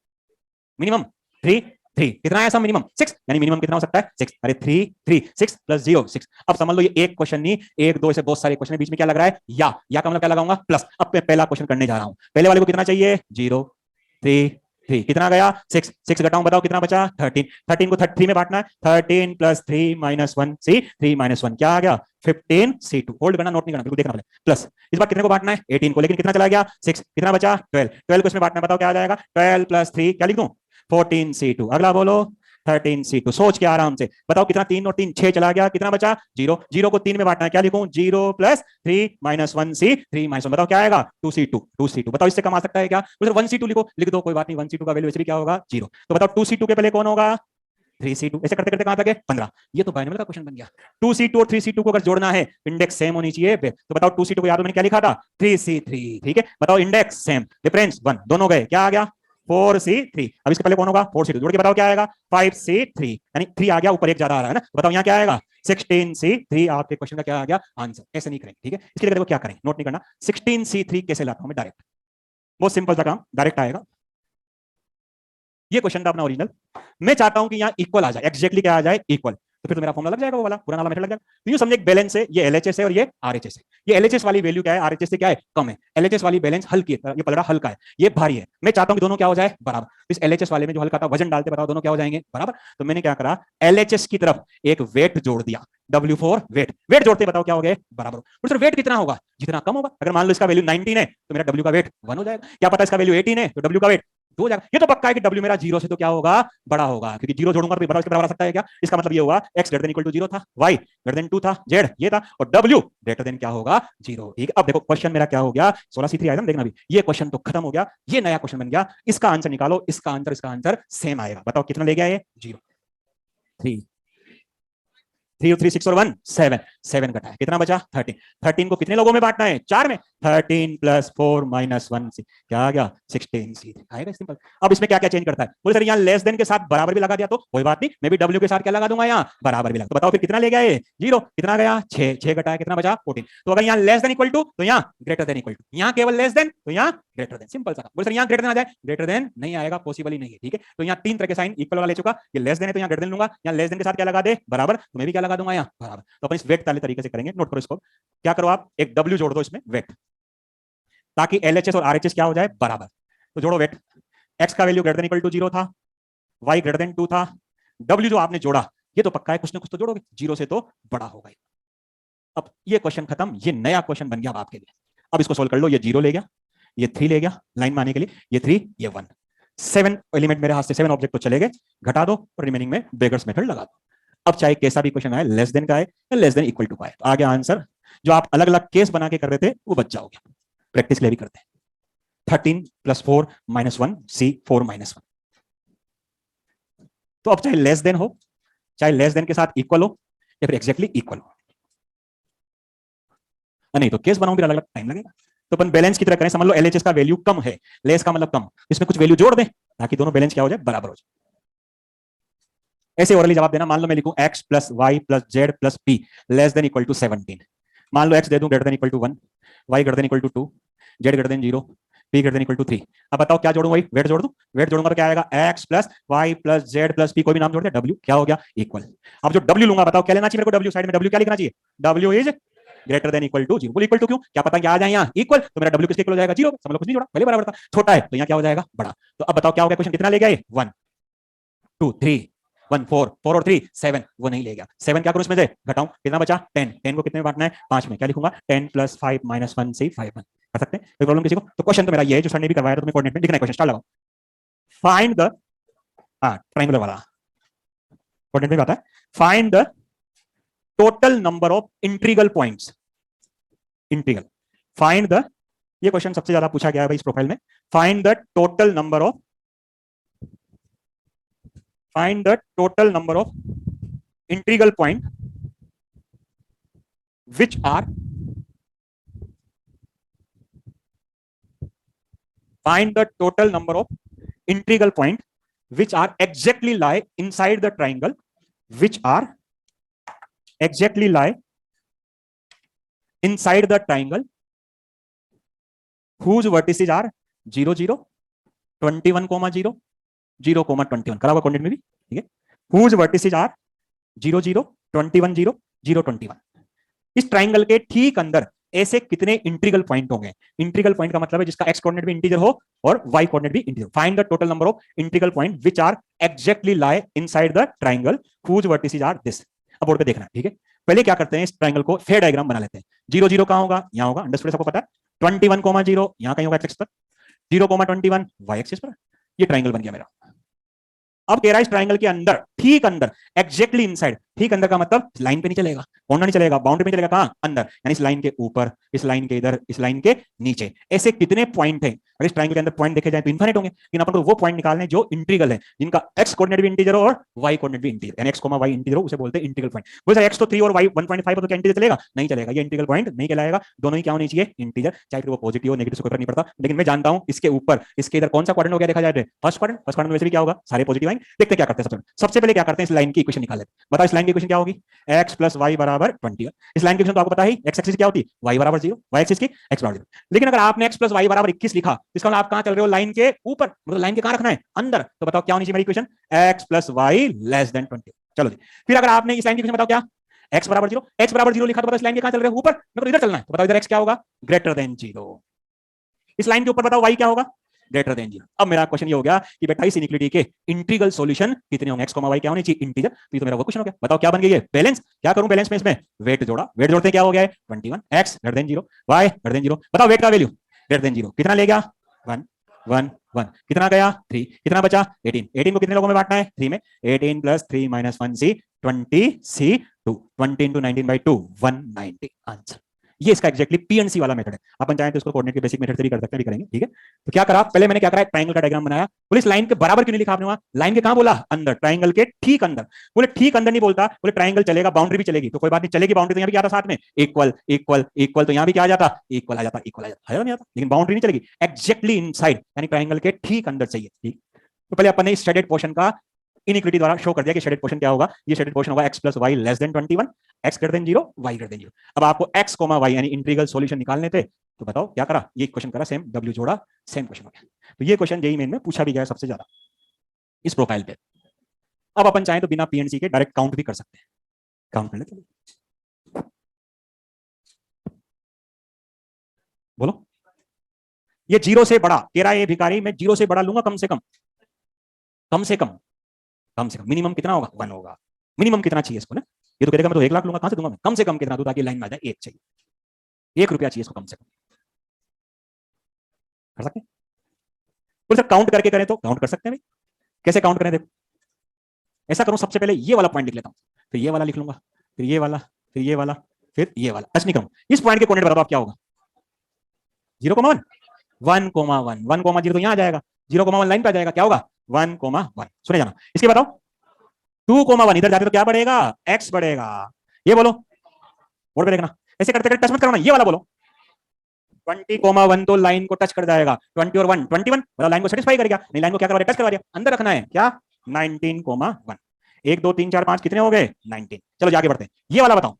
मिनिमम 3, 3 कितना है ऐसा, मिनिमम 6, यानी मिनिमम कितना हो सकता है 6, अरे 3, 3, 6 प्लस 0 6। अब समझ लो ये एक क्वेश्चन नहीं, एक दो ऐसे बहुत सारे क्वेश्चन है, बीच में क्या लग रहा है, या का मतलब क्या लगाऊंगा, प्लस। अब मैं पहला क्वेश्चन करने जा रहा हूं, पहले वाले को कितना चाहिए, 0, 3, 3 कितना गया, 6, 6 घटाऊं, बताओ कितना बचा, 13, 13 को 3 में बांटना है, 13 प्लस 3 माइनस 1 सी, 3 माइनस 1 क्या आ गया, 15 C2, होल्ड करना, नोट नहीं करना, बिल्कुल देखना पहले, प्लस इस बार कितने को बांटना है, 18 को, लेकिन कितना चला गया, 6, कितना बचा, 12, 12 को इसमें बांटना है, बताओ क्या आ जाएगा, 12 प्लस 3 क्या लिख दूं, 14 C2, अगला बोलो 13 C2, सोच के आराम से बताओ कितना, 3 और 3 6 चला गया, कितना बचा, 0, 0 को 3 में बांटना है, क्या लिखूं, 0 प्लस 3 माइनस 1 सी, 3 माइनस 1, बताओ क्या आएगा, 2C2, 2C2, बताओ इससे कम आ सकता है क्या, तो 1C2 लिखो, लिख दो, कोई बात नहीं, 1C2 का वैल्यू वैसे भी क्या होगा, 0, तो बताओ 2C2 के पहले कौन होगा, 3C2, ऐसे करते करते कहां तक है, 15, ये तो बाइनोमियल का क्वेश्चन बन गया। 2C2 और 3C2 को अगर जोड़ना है, इंडेक्स सेम होनी चाहिए, तो बताओ 2C2 को याद हो मैंने क्या लिखा था, 3C3, ठीक है, बताओ इंडेक्स सेम, डिफरेंस 1, दोनों गए, क्या आ गया, 4C3, अब इसके पहले कौन होगा, 4C2, जोड़ के बताओ क्या आएगा, 5C3, यानी 3 आ गया, ऊपर एक ज्यादा आ रहा है ना, बताओ यहाँ क्या आएगा, 16C3, आपके क्वेश्चन का क्या आ गया आंसर, ऐसे नहीं करेंगे, ठीक है। इसके लिए देखो क्या करें, नोट नहीं करना, 16C3 कैसे लाता हूं मैं डायरेक्ट, बहुत सिंपल सा काम, डायरेक्ट आएगा, ये क्वेश्चन था अपना ओरिजिनल, मैं चाहता हूं कि यहाँ इक्वल आ जाए, एक्जैक्टली क्या आ जाए, इक्वल, तो फिर तो मेरा फॉर्मूला लग जाएगा, वो वाला पुराना वाला मेथड लग जाएगा। तो यूं समझे एक बैलेंस है, ये एलएचएस है और ये आरएचएस है, ये एलएचएस वाली वैल्यू क्या है, आरएचएस से क्या है, कम है, एलएचएस वाली बैलेंस हल्की है, ये पलड़ा हल्का है, ये भारी है, मैं चाहता हूं कि दोनों क्या हो जाए, बराबर। इस एलएचएस वाले में जो हल्का था, वजन डालते बताओ दोनों क्या हो जाएंगे, बराबर। तो मैंने क्या करा, एलएचएस की तरफ एक वेट जोड़ दिया, W4 वेट, वेट जोड़ते बताओ क्या हो गए, बराबर। तो वेट कितना होगा, जितना कम होगा, अगर मान लो इसका वैल्यू 19 है तो मेरा W का वेट 1 हो जाएगा, क्या पता इसका वैल्यू 18 है तो W का वेट 2 हो जाएगा। ये तो पक्का है कि W मेरा 0 से तो क्या होगा, बड़ा होगा, क्योंकि 0 जोड़ूंगा तो बड़ा इसके बराबर आ सकता है क्या, इसका मतलब ये होगा x greater than equal to 0 था, y ग्रेटर देन 2 था, z ये था, और W ग्रेटर देन क्या होगा, 0, ठीक है। अब देखो क्वेश्चन मेरा क्या हो गया, 16C3 आया था, देखना भी, ये क्वेश्चन तो खत्म हो गया, ये नया क्वेश्चन बन गया, इसका आंसर निकालो, इसका आंसर सेम आएगा, बताओ कितना ले गया ये, 0, 3, 3 और 3 6 और 1 7, 7 घटा है, कितना बचा, 13, 13 को कितने लोगों में बांटना है, 4 में, 13 प्लस 4 माइनस 1 से क्या आ गया, 16C आएगा, सिंपल। अब इसमें क्या क्या चेंज करता है, बोले सर यहाँ लेस देन के साथ बराबर भी लगा दिया तो कोई बात नहीं, मैं भी W के साथ क्या लगा दूंगा, यहाँ बराबर भी लगा, तो बताओ फिर कितना ले गया ये, 0, कितना गया, 6 घटा है, कितना बचा, 14। तो अगर यहाँ लेस देन इक्वल टू तो यहाँ ग्रेटर देन इक्वल टू, यहाँ केवल लेस देन तो यहाँ ग्रेटर देन, सिंपल सा। बोले सर यहाँ ग्रेटर देन आ जाए, ग्रेटर देन नहीं आएगा, पॉसिबल ही नहीं है, ठीक है। तो यहाँ तीन तरह के साइन इक्वल वाला ले चुका, ये लेस देन है तो यहाँ ग्रेटर देन लूंगा, यहाँ लेस देन के साथ क्या लगा दे, बराबर, तो मैं भी क्या लगा दूंगा यहाँ, बराबर। तो अपन इस वेट वाले तरीके से करेंगे, नोट करो इसको, क्या करो आप, एक W जोड़ दो इसमें वेट, ताकि LHS और RHS क्या हो जाए, बराबर। तो जोड़ो वेट, x का value greater than equal to 0 था, y ग्रेटर देन 2 था, W जो आपने जोड़ा ये तो पक्का है, कुछ ना कुछ तो जोड़ोगे, 0 से तो बड़ा होगा। अब ये क्वेश्चन खत्म, ये नया क्वेश्चन बन गया आपके लिए। अब इसको सोल्व कर लो, ये 0 ले गया, ये 3 ले गया लाइन में आने के लिए, ये 3 ये 1, 7 एलिमेंट मेरे हाथ से, 7 ऑब्जेक्ट तो चले गए, घटा दो और रिमेनिंग में बेगर्स मेथड लगा दो। अब चाहे कैसा भी क्वेश्चन आए, लेस देन का आए या लेस देन इक्वल टू का आए, तो आगे आंसर जो आप अलग अलग केस बना के कर रहे थे वो बच जाओगे, प्रैक्टिस के लिए भी करते हैं। 13 प्लस 4 माइनस 1 C 4 माइनस 1, तो अब चाहे लेस देन हो, चाहे लेस देन के साथ इक्वल हो या फिर एग्जैक्टली इक्वल हो, नहीं तो केस बनाऊं फिर अलग अलग टाइम लगेगा। तो अपन बैलेंस की तरह करें, समझ लो LHS का वैल्यू कम है, लेस का मतलब कम, इसमें कुछ वैल्यू जोड़ दें ताकि दोनों बैलेंस क्या हो जाए, बराबर हो जाए। ऐसे ओरली जवाब देना, मान लो मैं लिखूं x plus y plus z plus p less than equal to 17, मान लो x दे दूं greater than equal to 1, y greater than equal to 2, z greater than 0, p greater than equal to 3। अब बताओ क्या जोड़ूं, वही वेट जोड़ दूं, वेट जोड़ूंगा तो क्या आएगा x plus y plus z plus p, कोई भी नाम जोड़ दे, w क्या हो गया इक्वल। अब जो w लूंगा बताओ क्या लेना चाहिए मेरे को, w साइड में w क्या लिखना चाहिए, w is greater than equal to 0। बोल इक्वल टू क्यों, क्या पता क्या आ जाए यहाँ इक्वल, तो मेरा w किसके इक्वल हो जाएगा 0, समझ लो कुछ नहीं जोड़ा, पहले बराबर था, छोटा है तो यहाँ क्या हो जाएगा बड़ा। तो अब बताओ क्या हो गया क्वेश्चन, कितना ले गया ये 1 2 3 1 4 4 और 3 7, वो नहीं ले गया 7, क्या करूं इसमें से घटाऊं, कितना बचा 10, 10 को कितने में बांटना है 5 में, क्या लिखूंगा 10 प्लस 5 माइनस 1 से 5 1 कर सकते हैं, कोई प्रॉब्लम किसी को। तो क्वेश्चन तो मेरा ये है जो सर ने भी करवाया, तो तुम्हें कोऑर्डिनेट में लिखना है क्वेश्चन, स्टार्ट लगाओ। फाइंड द, ट्रायंगुलर वाला कोऑर्डिनेट में आता है, find the total number of integral points, integral find the, ये क्वेश्चन सबसे ज्यादा पूछा गया है भाई इस प्रोफाइल में, find the total number of, find the total number of integral point which are, find the total number of integral point which are exactly lie inside the triangle, which are exactly lie inside the triangle whose vertices are 0 0 21 0 0 21, करा हुआ coordinate में भी, ठीक है, whose vertices are 0 0 21 0 0 21। इस triangle के ठीक अंदर ऐसे कितने इंटीग्रल पॉइंट होंगे, इंटीग्रल पॉइंट का मतलब है जिसका एक्स कोऑर्डिनेट भी इंटीजर हो और वाई कोऑर्डिनेट भी integer. Find the total number of integral point which are exactly lie inside the triangle whose vertices are this। अब बोर्ड पे देखना, ठीक है, पहले क्या करते हैं इस ट्राइंगल को फेयर डायग्राम बना लेते हैं। 0 0 कहां होगा, यहां होगा, अंडरस्टूड, सबको पता है। 21 0 यहां कहीं होगा एक्स एक्सिस पर, 0 21 वाई एक्सिस पर, ये ट्राइंगल बन गया मेरा। अब कह रहा है इस ट्राइंगल के अंदर, ठीक अंदर, एग्जैक्टली इनसाइड, ठीक अंदर का मतलब लाइन पे नहीं चलेगा, कौन नहीं चलेगा, बाउंड्री में चलेगा, कहां अंदर, यानी इस लाइन के ऊपर, इस लाइन के इधर, इस लाइन के नीचे, ऐसे कितने पॉइंट हैं। अगर इस ट्राइंगल के अंदर पॉइंट देखे जाए तो इनफाइनाइट होंगे, लेकिन अपन को वो पॉइंट निकालने जो इंटीग्रल है, जिनका एक्स कोऑर्डिनेट भी इंटीजर हो और वाई कोऑर्डिनेट भी इंटीजर, यानी एक्स कोमा वाई इंटीजर हो, उसे बोलते हैं इंटीग्रल पॉइंट। बोले एक्स तो 3 और वाई 1.5 हो तो क्या इंटीजर चलेगा, नहीं चलेगा, ये इंटीग्रल पॉइंट नहीं कहलाएगा, दोनों ही क्या होनी चाहिए इंटीजर, चाहे फिर वो पॉजिटिव हो नेगेटिव से कोई फर्क नहीं पड़ता। लेकिन मैं जानता हूं इसके ऊपर, इसके इधर कौन सा क्वाड्रेंट हो गया देखा जाए, फर्स्ट क्वाड्रेंट, फर्स्ट क्वाड्रेंट में वैसे भी क्या होगा, सारे पॉजिटिव आएंगे। देखते क्या करते हैं, सबसे पहले क्या करते हैं इस लाइन की इक्वेशन निकाल लेते हैं। बताओ इस लाइन की इक्वेशन क्या होगी, x प्लस वाई बराबर 21। इस लाइन की इक्वेशन तो आपको पता ही, x एक्सिस क्या होती है y बराबर 0, y एक्सिस की x बराबर 0। लेकिन अगर आपने x प्लस वाई बराबर 21 लिखा, इसका मतलब आप कहां चल रहे हो, लाइन के ऊपर, मतलब लाइन के कहां रखना है, अंदर। तो बताओ क्या होनी चाहिए मेरी equation, x plus y less than 20। चलो जी, फिर अगर आपने इस लाइन की इक्वेशन बताओ क्या, x बराबर 0, x बराबर 0 लिखा तो बताओ इस लाइन के कहां चल रहे हो, ऊपर, मतलब इधर चलना है, तो बताओ इधर x क्या होगा, ग्रेटर देन 0। इस लाइन के ऊपर बताओ y क्या होगा, ग्रेटर देन 0। अब मेरा क्वेश्चन ये हो गया कि बेटा इस इनइक्वालिटी के इंटीग्रल सॉल्यूशन कितने होंगे, x y क्या होने चाहिए इंटीजर। तो ये तो मेरा वो क्वेश्चन हो गया। बताओ क्या बन गई है, बैलेंस। क्या करूं बैलेंस में, इसमें वेट जोड़ा, वेट जोड़ते क्या हो गया है 21, x greater than 0 y greater than 0। बताओ वेट का वैल्यू ग्रेटर देन 0 कितना ले गया 1 1 1, कितना गया 3, कितना बचा 18, 18 को कितने लोगों में बांटना है 3 में, 18 प्लस 3 माइनस 1 सी 20 सी 2, 20 इंटू 19/2 190 आंसर। ये इसका एक्जैक्टली पीएनसी वाला मेथड है। अपन चाहें तो इसको कोऑर्डिनेट के बेसिक मेथड से भी कर सकते हैं, भी करेंगे, ठीक है। तो क्या करा, पहले मैंने क्या करा, ट्रायंगल का डायग्राम बनाया। बोले इस लाइन के बराबर क्यों नहीं लिखा आपने, वहां लाइन के कहां बोला, अंदर, ट्रायंगल के ठीक अंदर। बोले ठीक अंदर नहीं बोलता, बोले ट्रायंगल चलेगा, बाउंड्री भी चलेगी, तो कोई बात नहीं, चलेगी बाउंड्री तो यहां भी क्या आता साथ में, इक्वल इक्वल इक्वल, तो यहां भी क्या आ जाता, इक्वल आ जाता, इक्वल आ जाता, है नहीं आता, लेकिन बाउंड्री नहीं चलेगी, एक्जैक्टली इनसाइड, यानी ट्रायंगल के ठीक अंदर चाहिए, ठीक। तो पहले अपन ने इस शेडेड पोर्शन का इनइक्वालिटी द्वारा शो कर दिया कि शेडेड पोर्शन क्या होगा, ये शेडेड पोर्शन होगा x plus y less than 21, x greater than 0 y greater than 0। अब आपको x y यानी इंटीग्रल सॉल्यूशन निकालने थे, तो बताओ क्या करा, ये क्वेश्चन करा, सेम w जोड़ा, सेम क्वेश्चन हो गया। तो ये क्वेश्चन जेईई मेन में पूछा भी गया सबसे ज्यादा इस प्रोफाइल पे। अब अपन चाहें तो बिना पीएनसी के डायरेक्ट काउंट भी कर सकते हैं, काउंट कर लेते, बोलो। ये 0 से बड़ा कह रहा है ये भिखारी, मैं 0 से बड़ा लूंगा कम से कम, कम से कम, कम से कम मिनिमम कितना होगा 1 होगा, मिनिमम कितना चाहिए इसको ना, ये तो कहेगा मैं तो 1 लाख लूंगा, कहां से दूंगा मैं, कम से कम कितना दूं ताकि लाइन में आ जाए, 1 चाहिए, 1 रुपया चाहिए इसको कम से कम, कर सकते हैं। तो सर काउंट करके करें तो काउंट कर सकते हैं भाई, कैसे काउंट करें, देखो ऐसा करूं, सबसे पहले ये वाला पॉइंट लिख लेता हूं, फिर ये वाला लिख लूंगा, फिर ये वाला, फिर ये वाला, फिर ये वाला, टच नहीं करूं। इस पॉइंट के कोऑर्डिनेट बताओ आप क्या होगा, 0,1 1,1 1,0 तो यहां आ जाएगा, 0,1 लाइन पे आ जाएगा, क्या होगा 1,1। सुने जाना, इसके बताओ 2,1 इधर जाते तो क्या बढ़ेगा, x बढ़ेगा। ये बोलो, बोर्ड पे देखना, ऐसे करते करते टच मत करना, ये वाला बोलो 20,1 तो लाइन को टच कर जाएगा, 20 और 1 21, मतलब लाइन को सेटिस्फाई करेगा, नहीं लाइन को क्या करवा दिया, टच करवा दिया, अंदर रखना है क्या 19,1, 1 2 3 4 5 कितने हो गए 19। चलो आगे बढ़ते हैं, ये वाला बताओ,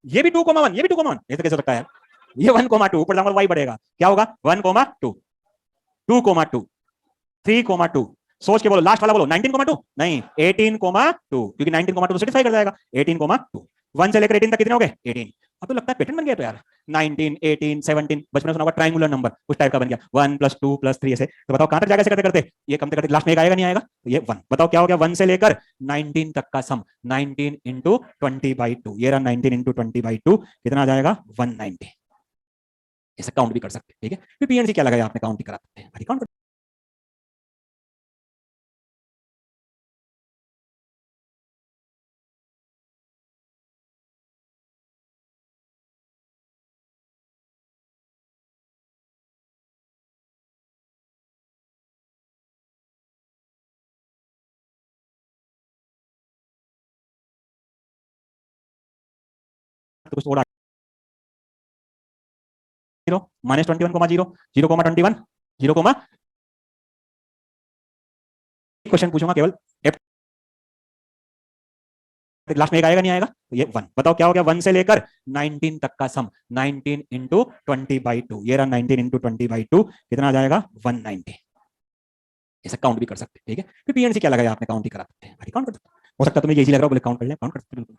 ये भी 2,1, ये भी 2,1, ऐसे कैसे हो सकता है, ये 1,2 ऊपर जाऊंगा y बढ़ेगा, क्या होगा 1,2, 2,2, 3,2, सोच के बोलो, लास्ट वाला बोलो 19,2 नहीं 18,2, क्योंकि 19,2 तो सेटिस्फाई कर जाएगा 18,2, 1 से लेकर 18 तक कितने हो गए 18। अब तो लगता है पैटर्न बन गया तो यार 19, 18, 17, बचपन में सुना होगा ट्रायंगुलर नंबर उस टाइप का बन गया 1 + 2 + 3 ऐसे। तो बताओ कहां तक जाएगा ऐसे करते करते, ये कम करते लास्ट में एक आएगा नहीं आएगा, तो ये 1। बताओ क्या हो गया 1 से लेकर 19 तक का सम 19 × 20/2, ये रहा 19 × 20/2 कितना आ जाएगा 190। ऐसे काउंट भी कर सकते हैं, ठीक है, फिर पीएनसी क्या लगाया आपने काउंट भी करा सकते हैं, काउंट तो कुछ और -21,0, 0,21, 0, क्वेश्चन पूछूंगा केवल एफ, लास्ट में एक आएगा नहीं आएगा, तो ये 1। बताओ क्या हो गया 1 से लेकर 19 तक का सम 19 × 20/2, ये रहा 19 × 20/2 कितना आ जाएगा 190। ऐसा काउंट भी कर सकते हैं, ठीक है, फिर पीएनसी क्या लगाया आपने काउंट ही करा सकते हैं, काउंट कर सकते हैं। हो सकता है तुम्हें ये इजी लग रहा हो, बोले काउंट कर ले, काउंट कर सकते हैं बिल्कुल।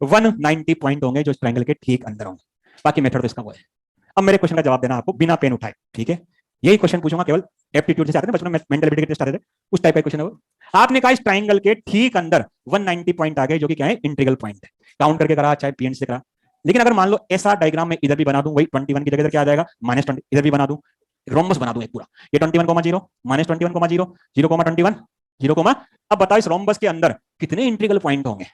190 पॉइंट होंगे जो इस ट्रायंगल के ठीक अंदर होंगे, बाकी मेथड तो इसका वो है। अब मेरे क्वेश्चन का जवाब देना आपको बिना पेन उठाए, ठीक है, यही क्वेश्चन पूछूंगा केवल एप्टीट्यूड जैसे आते हैं बचपन में मेंटल एबिलिटी के टेस्ट आते थे, उस टाइप का क्वेश्चन है वो। आपने कहा इस ट्रायंगल के ठीक अंदर 190 पॉइंट आ गए जो कि क्या है इंटीग्रल पॉइंट है, काउंट करके करा चाहे पीएनसी से करा। लेकिन अगर मान लो ऐसा डायग्राम में इधर भी बना दूं, वही 21 की जगह क्या आ जाएगा -20, इधर भी बना दूं, रोम्बस बना दूं एक पूरा, ये 21,0, -21,0, 0,21, 0, अब बताओ इस रोम्बस के अंदर कितने इंटीग्रल पॉइंट होंगे।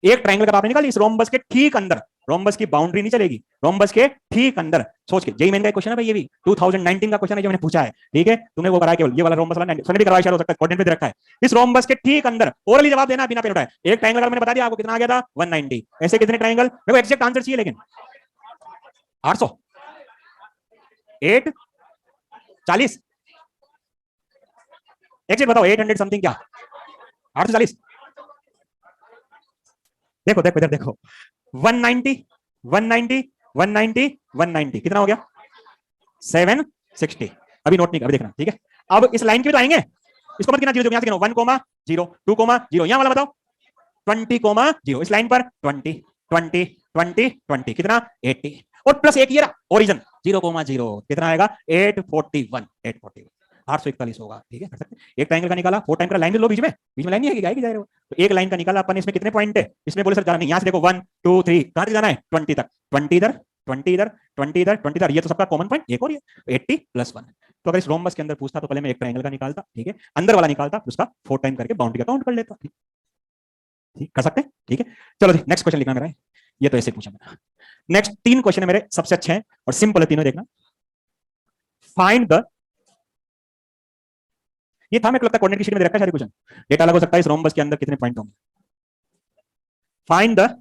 एक ट्रायंगल का आपने निकाली, इस रोम्बस के ठीक अंदर, रोम्बस की बाउंड्री नहीं चलेगी, रोम्बस के ठीक अंदर, सोच के जेई मेन का क्वेश्चन है भाई, ये भी 2019 का क्वेश्चन है जो मैंने पूछा है, ठीक है, तुमने वो कराया केवल ये वाला रोम्बस वाला, सुनने भी करवाया शायद हो सकता है, कोऑर्डिनेट पे दे रखा है, इस रोम्बस के ठीक अंदर ओरली जवाब देना बिना पेन उठाए। एक ट्रायंगल का मैंने बता दिया आपको कितना आ गया था 190, ऐसे कितने ट्रायंगल, मेरे को एग्जैक्ट आंसर चाहिए, लेकिन 800, 8, 40, एग्जैक्ट बताओ 800 समथिंग क्या, 840, देखो देखो इधर देखो 190, 190, 190, 190 कितना हो गया 760। अभी नोट नहीं कर, अभी देखना, ठीक है। अब इस लाइन के भी तो आएंगे, इसको मत गिना, जीरो यहां से गिनो 1,0, 2,0, यहां वाला बताओ 20,0, इस लाइन पर 20, 20, 20, 20 कितना 80, और प्लस एक ये रहा ओरिजिन 0,0 कितना आएगा 841, 841, 841 होगा, ठीक है, कर सकते हैं। एक ट्रायंगल का निकाला, 4 टाइम का लाइन लो, बीच में लाइन नहीं है, जाएगा, तो एक लाइन का निकाला अपन, इसमें कितने पॉइंट है, इसमें बोले सर जाना नहीं, यहां से देखो 1, 2, 3, कहां तक जाना है 20 तक, 20 इधर, 20 इधर, 20 इधर, 20 इधर, ये तो सबका कॉमन पॉइंट, एक और ये 80 + 1। तो अगर इस रोम्बस के अंदर पूछता तो पहले मैं एक ट्रायंगल का निकालता, ठीक है, अंदर वाला निकालता, उसका 4 टाइम करके बाउंड्री का काउंट कर लेता, ठीक कर सकते हैं, ठीक है। चलो जी नेक्स्ट क्वेश्चन लिखना मेरा है, ये तो ऐसे पूछा मैंने। नेक्स्ट 3 क्वेश्चन है मेरे, सबसे अच्छे हैं और सिंपल है तीनों, देखना। फाइंड द, ये था मेरे को लगता है कोऑर्डिनेट की शीट में दे रखा है शायद क्वेश्चन, डेटा अलग हो सकता है, इस रोम्बस के अंदर कितने पॉइंट होंगे। Find the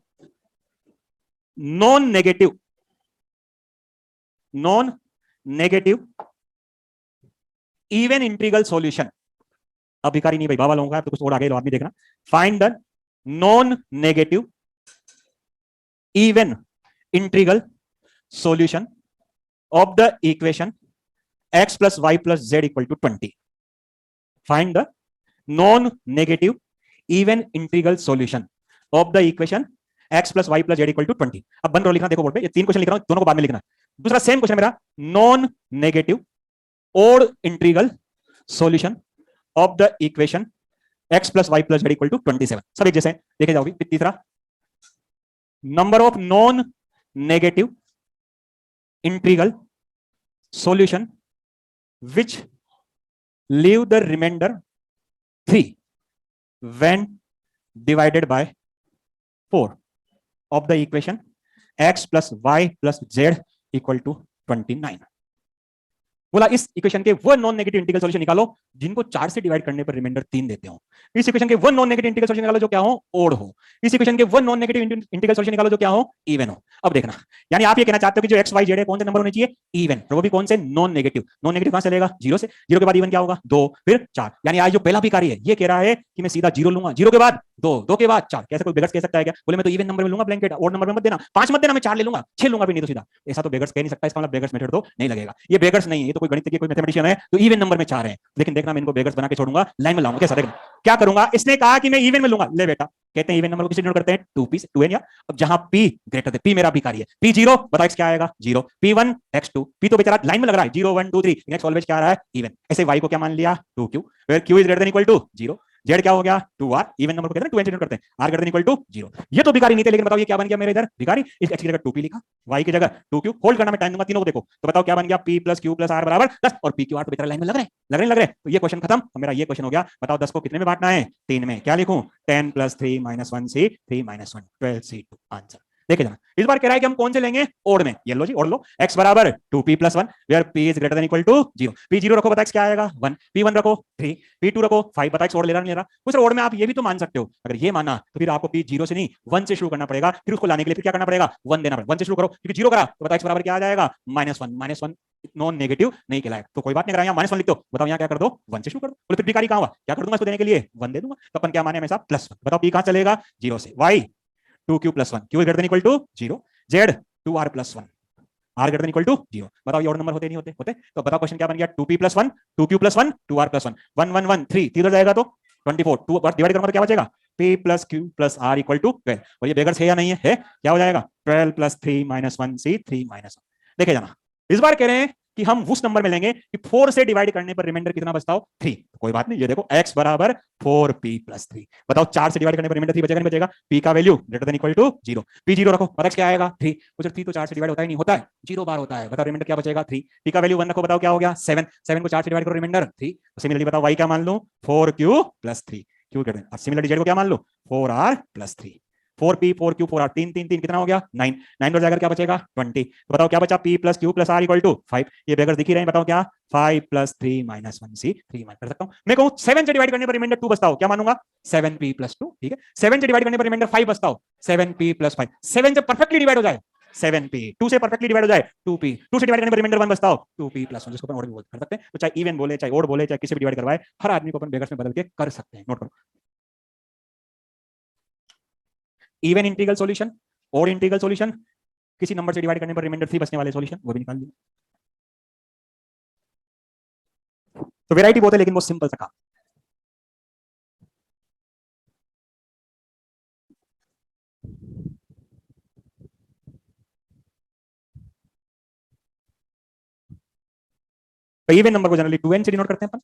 non negative, non negative even integral solution, अब भिखारी नहीं भाई, बाबा लोगों का तो कुछ और आगे लो आदमी, देखना। Find the non negative even integral solution of the equation x + y + z = 20। Find the non negative even integral solution of the equation x + y + z = 20। अब बन रहा लिखना, देखो बोर्ड पे, ये 3 क्वेश्चन लिख रहा हूं, दोनों को बाद में लिखना। दूसरा सेम क्वेश्चन मेरा, non negative odd integral solution of the equation x + y + z = 27। सब एक जैसे हैं, देखे जाओगे। तीसरा, number of non negative integral solution which leave the remainder 3 when divided by 4 of the equation x + y + z = 29। बोला इस इक्वेशन के वो नॉन नेगेटिव इंटीग्रल सॉल्यूशन निकालो जिनको 4 से डिवाइड करने पर रिमाइंडर 3 देते हो। इस इक्वेशन के वो नॉन नेगेटिव इंटीग्रल सॉल्यूशन निकालो जो क्या हो, ओड हो। इस इक्वेशन के वो नॉन नेगेटिव इंटीग्रल सॉल्यूशन निकालो जो क्या हो, इवन हो। अब देखना, यानी आप ये कहना चाहते हो कि जो एक्स वाई जेड है कौन से नंबर होने चाहिए, इवन, और वो भी कौन से, नॉन नेगेटिव। नॉन नेगेटिव कहां से लेगा, जीरो से। जीरो के बाद इवन क्या होगा, 2 फिर 4। यानी आज जो पहला भिखारी है ये कह रहा है कि मैं सीधा जीरो लूंगा, जीरो के बाद 2, 2 के बाद 4। कैसे कोई बेगर्स कह सकता है क्या, बोले मैं तो इवन नंबर में लूंगा ब्लैंकेट, और नंबर में मत देना, 5 मत देना, मैं 4 ले लूंगा, 6 लूंगा भी नहीं तो सीधा। ऐसा तो बेगर्स कह नहीं सकता, इसका मतलब बेगर्स मेथड तो नहीं लगेगा। ये बेगर्स नहीं है, ये तो कोई गणित के कोई मैथमेटिशियन है तो इवन नंबर में 4 है। लेकिन देखना मैं इनको बेगर्स बना के छोड़ूंगा, लाइन में लाऊंगा। कैसा, देखना क्या करूंगा। इसने कहा कि मैं इवन में लूंगा, ले बेटा, कहते हैं इवन नंबर को किससे डिनोट करते हैं, 2p से, 2n या। अब जहां p ग्रेटर देन p मेरा भिखारी है, p0 बताओ x क्या आएगा, 0, p1 x2, p तो बेचारा लाइन में लग रहा है 0 1 2 3, x ऑलवेज क्या आ रहा है, इवन। ऐसे y को क्या मान लिया, 2q, where q is greater than equal to 0। Z क्या हो गया, 2r, इवन नंबर को कहते हैं 2n से डिनोट करते हैं, r greater than equal to 0। ये तो भिखारी नहीं थे, लेकिन बताओ ये क्या बन गया मेरे इधर भिखारी। इस x की जगह 2p लिखा, y की जगह 2q, होल्ड करना मैं टाइम दूंगा तीनों को। देखो तो बताओ क्या बन गया, p plus q plus r बराबर 10, और p q r तो बेचारा लाइन में लग रहे हैं, लग रहे। तो ये क्वेश्चन खत्म। और मेरा ये क्वेश्चन हो गया। बताओ 10 को कितने में बांटना है, 3 में। क्या लिखूं, 10 plus 3 minus 1 c 3 minus 1 12 c2 answer. देखे जाना, इस बार कह रहा है कि हम कौन से लेंगे, ओड में। ये लो जी, ओड लो। x बराबर 2p plus 1 where p is greater than equal to 0। p0 रखो, बताओ क्या आएगा, 1, p1 रखो 3, p2 रखो 5, बताओ ओड ले रहा नहीं ले रहा। उस ओड में आप ये भी तो मान सकते हो, अगर ये माना तो फिर आपको p0 से नहीं 1 से शुरू करना पड़ेगा, फिर उसको लाने के लिए फिर क्या करना पड़ेगा, 1 देना पड़ेगा। 1 से शुरू करो, क्योंकि 0 करा तो बताओ x बराबर क्या आ जाएगा, -1, -1 नॉन नेगेटिव नहीं कहलाएगा, तो कोई बात नहीं। अगर यहाँ -1 लिख दो, बताओ यहाँ क्या कर दो, 1 से शुरू कर दो। बोले फिर भिखारी कहां हुआ, क्या कर दूंगा इसको देने के लिए, 1 दे दूंगा। तो अपन क्या माने हमेशा +1। बताओ p कहां चलेगा, 0 से। y 2q plus 1, q greater than equal to 0, z 2r plus 1, r greater than equal to 0। बताओ ये और नंबर होते नहीं होते, होते। तो बताओ क्वेश्चन क्या बन गया, 2p plus 1, 2q plus 1, 2r plus 1, 1 1 1 3 3 जाएगा तो 24, 2 डिवाइड करूंगा तो क्या बचेगा, p plus q plus r equal to 12। और ये बेगर्स है या नहीं है, क्या हो जाएगा, 12 प्लस 3 माइनस 1 c 3 माइनस 1। देखे जाना, इस बार कह रहे हैं कि हम उस नंबर में लेंगे कि 4 से डिवाइड करने पर रिमाइंडर कितना बचता हो, 3। तो कोई बात नहीं, ये देखो x बराबर 4p प्लस 3। बताओ 4 से डिवाइड करने पर रिमाइंडर 3 बचेगा नहीं बचेगा, p का value greater than equal to 0। p0 रखो, बताओ क्या आएगा, 3। कुछ 3 तो 4 से डिवाइड होता ही नहीं, होता है 0 बार होता है। बताओ रिमाइंडर क्या बचेगा, 3। p का वैल्यू 1 रखो, बताओ क्या हो गया, 7। 7 को 4 से डिवाइड करो, रिमाइंडर 3। सिमिलरली बताओ y क्या मान लो, 4q plus 3, q greater then. Similarly z को क्या मान लो, 4r plus 3। 4p 4q 4r 3 3 3 कितना हो गया, 9। 9 पर जाकर क्या बचेगा, 20। तो बताओ क्या बचा, p plus q plus r equal to 5। ये बेगर्स दिख ही रहे हैं, बताओ क्या, 5 प्लस 3 माइनस 1 c 3 माइनस कर सकता हूं मैं। कहूं 7 से डिवाइड करने पर रिमाइंडर 2 बचता हो, क्या मानूंगा, 7p प्लस 2। ठीक है, 7 से डिवाइड करने पर रिमाइंडर 5 बचता हो, 7p प्लस 5। 7 से परफेक्टली डिवाइड हो जाए 7p, 2 से परफेक्टली डिवाइड हो जाए 2p, 2 से डिवाइड करने पर रिमाइंडर 1 बचता हो 2p प्लस 1, जिसको अपन ऑड भी कर सकते हैं। तो चाहे इवन बोले, चाहे ओड बोले, चाहे किसी भी डिवाइड करवाए, हर आदमी को अपन बेगर्स में बदल के कर सकते हैं। नोट करो, even integral solution, odd integral solution, किसी नंबर से डिवाइड करने पर रिमाइंडर 3 बचने वाले सॉल्यूशन, वो भी निकाल दिए। तो वैरायटी बहुत है, लेकिन वो सिंपल सा काम। तो इवन नंबर को जनरली 2n से डिनोट करते हैं अपन,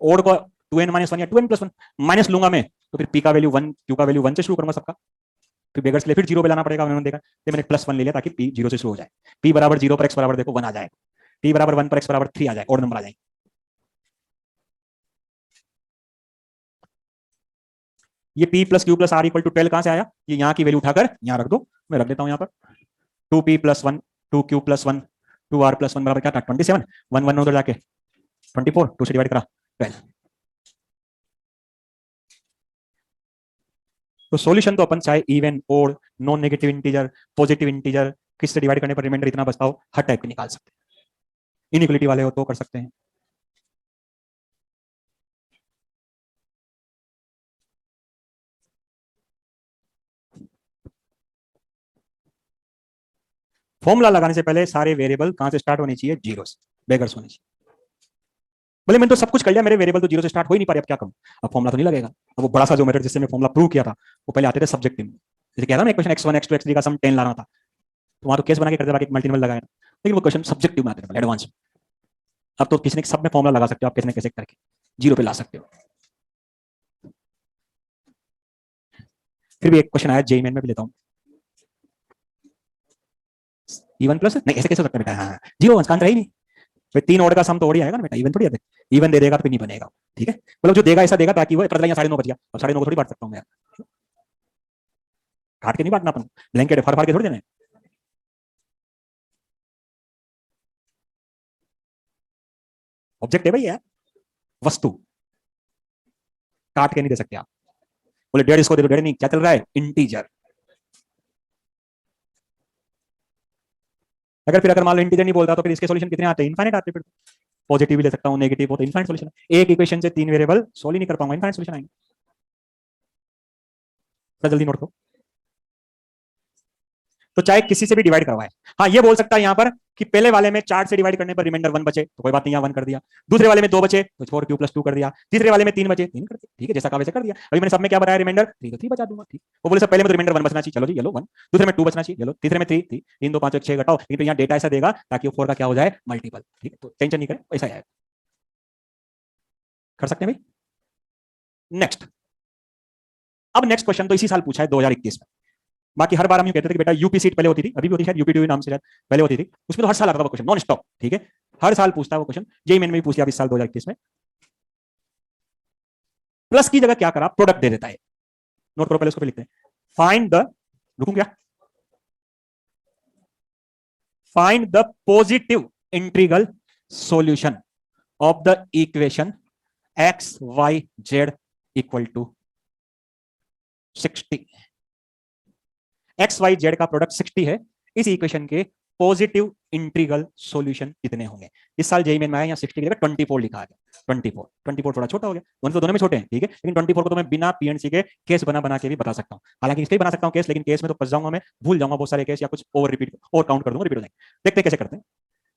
ओड को 2n माइनस 1 या 2n प्लस 1 माइनस लूंगा मैं, तो फिर p का वैल्यू 1, q का वैल्यू 1 से शुरू करूंगा सबका। फिर बेगर्स के लिए फिर 0 पे लाना पड़ेगा, उन्होंने देखा, तो मैंने प्लस 1 ले लिया ताकि p 0 से शुरू हो जाए। p बराबर 0 पर x बराबर देखो 1 आ जाए, p बराबर 1 पर x बराबर 3 आ जाए, ओड नंबर आ जाए। ये p plus q plus r equal to 12 कहां से आया, ये यहाँ की वैल्यू उठाकर यहाँ रख दो, मैं रख देता हूँ यहाँ पर 2p plus 1, 2q plus 1, 2r plus 1 बराबर क्या था, 27। 1 1 उधर जाके 24, 2 से डिवाइड करा 12। तो सॉल्यूशन तो अपन चाहे even, odd, non negative integer, positive integer, किससे डिवाइड करने पर रिमाइंडर इतना बचता हो, हर टाइप के निकाल सकते हैं। इनइक्वालिटी वाले हो तो कर सकते हैं। फॉर्मूला लगाने से पहले सारे वेरिएबल कहां से स्टार्ट होने चाहिए, जीरो से, बेगर्स होने चाहिए। बोले मैंने तो सब कुछ कर लिया, मेरे वेरिएबल तो जीरो से स्टार्ट हो ही नहीं पा रहे, अब क्या करूं। अब फॉर्मूला तो नहीं लगेगा। अब वो बड़ा सा जो मेथड जिससे मैं फॉर्मूला प्रूव किया था, वो पहले आते थे सब्जेक्टिव में, जैसे कहता ना इक्वेशन x1 x2 x3 का सम 10 लाना था, तो वहां तो केस बना के करते बाकी मल्टीपल लगाया था, लेकिन वो क्वेश्चन सब्जेक्टिव में आते थे एडवांस में। अब तो किसी ने सब में फॉर्मूला लगा सकते हो आप, किसी ने कैसे करके जीरो पे ला सकते हो। फिर भी एक क्वेश्चन आया जेईई मेन में भी लेता हूँ, इवन प्लस नहीं, ऐसे कैसे सकता है बेटा, हाँ जीरो वन का आंसर ही नहीं। फिर 3 ऑर्डर का सम तो ओडी आएगा ना बेटा, इवन थोड़ी आते, इवन दे देगा तो फिर नहीं बनेगा। ठीक है, मतलब जो देगा ऐसा देगा ताकि वो पता लगे 9.5 बच गया, अब 9.5 को थोड़ी बांट सकता हूँ मैं, काट के नहीं बांटना अपन, ब्लैंकेट फाड़ फाड़ के थोड़ी देना है। ऑब्जेक्ट है भाई, है वस्तु, काट के नहीं दे सकते आप। बोले डेढ़ इसको दे दो, डेढ़ नहीं, क्या चल रहा है, इंटीजर। अगर मान लो इंटीजर नहीं बोलता तो फिर इसके सॉल्यूशन कितने आते हैं, इनफाइनाइट आते हैं। फिर पॉजिटिव भी ले सकता हूं, नेगेटिव हो तो इनफाइनाइट सॉल्यूशन। एक इक्वेशन से 3 वेरिएबल सोल्व ही नहीं कर पाऊंगा, इनफाइनाइट सॉल्यूशन आएंगे। जल्दी नोट करो। तो चाहे किसी से भी डिवाइड करवाए, हाँ ये बोल सकता है यहां पर कि पहले वाले में 4 से डिवाइड करने पर रिमाइंडर 1 बचे तो कोई बात नहीं, यहाँ 1 कर दिया। दूसरे वाले में 2 बचे तो 4 क्यू प्लस 2 कर दिया। तीसरे वाले में 3 बचे 3 कर दिया। ठीक है, जैसा कहा वैसे कर दिया। अभी मैंने सब में क्या बताया, रिमाइंडर 3 तो 3 बचा दूंगा। ठीक, वो बोले सब पहले में तो रिमाइंडर 1 बचना चाहिए, चलो जी ये लो 1। दूसरे में 2 बचना चाहिए, चलो। तीसरे में 3 3 3 2 5 1 6 घटाओ, लेकिन यहाँ डेटा ऐसा देगा ताकि वो 4 का क्या हो जाए, मल्टीपल। ठीक है, तो टेंशन नहीं करें, ऐसा आएगा। कर सकते हैं भाई। नेक्स्ट, अब नेक्स्ट क्वेश्चन तो इसी साल पूछा है 2021 में। बाकी हर बार हम ये कहते थे कि बेटा यूपी सीट पहले होती थी, अभी भी होती है, यूपी नाम से पहले होती थी, उसमें तो हर साल आता था वो क्वेश्चन नॉन स्टॉप। ठीक है, हर साल पूछता है वो क्वेश्चन, जेईई मेन में भी पूछ लिया इस साल 2021 में। प्लस की जगह क्या करा, प्रोडक्ट दे देता है। नोट करो, पहले उसको लिखते हैं, फाइंड द, रुकूं क्या, find the positive integral solution of the equation x y z equal to 60। X y z का प्रोडक्ट 60 है, इस इक्वेशन के पॉजिटिव इंटीग्रल सॉल्यूशन कितने होंगे। इस साल जेईई मेन में आया, यहाँ 60 की जगह 24 लिखा है। 24 थोड़ा छोटा हो गया, दोनों में छोटे हैं। ठीक है, लेकिन 24 को तो मैं बिना पीएनसी के केस बना के भी बता सकता हूँ। हालांकि इसके बना सकता हूँ केस, लेकिन केस में तो फंस जाऊंगा मैं, भूल जाऊंगा बहुत सारे केस, या कुछ ओवर रिपीट और काउंट कर दूंगा, रिपीट हो जाएंगे। देखते कैसे करते हैं।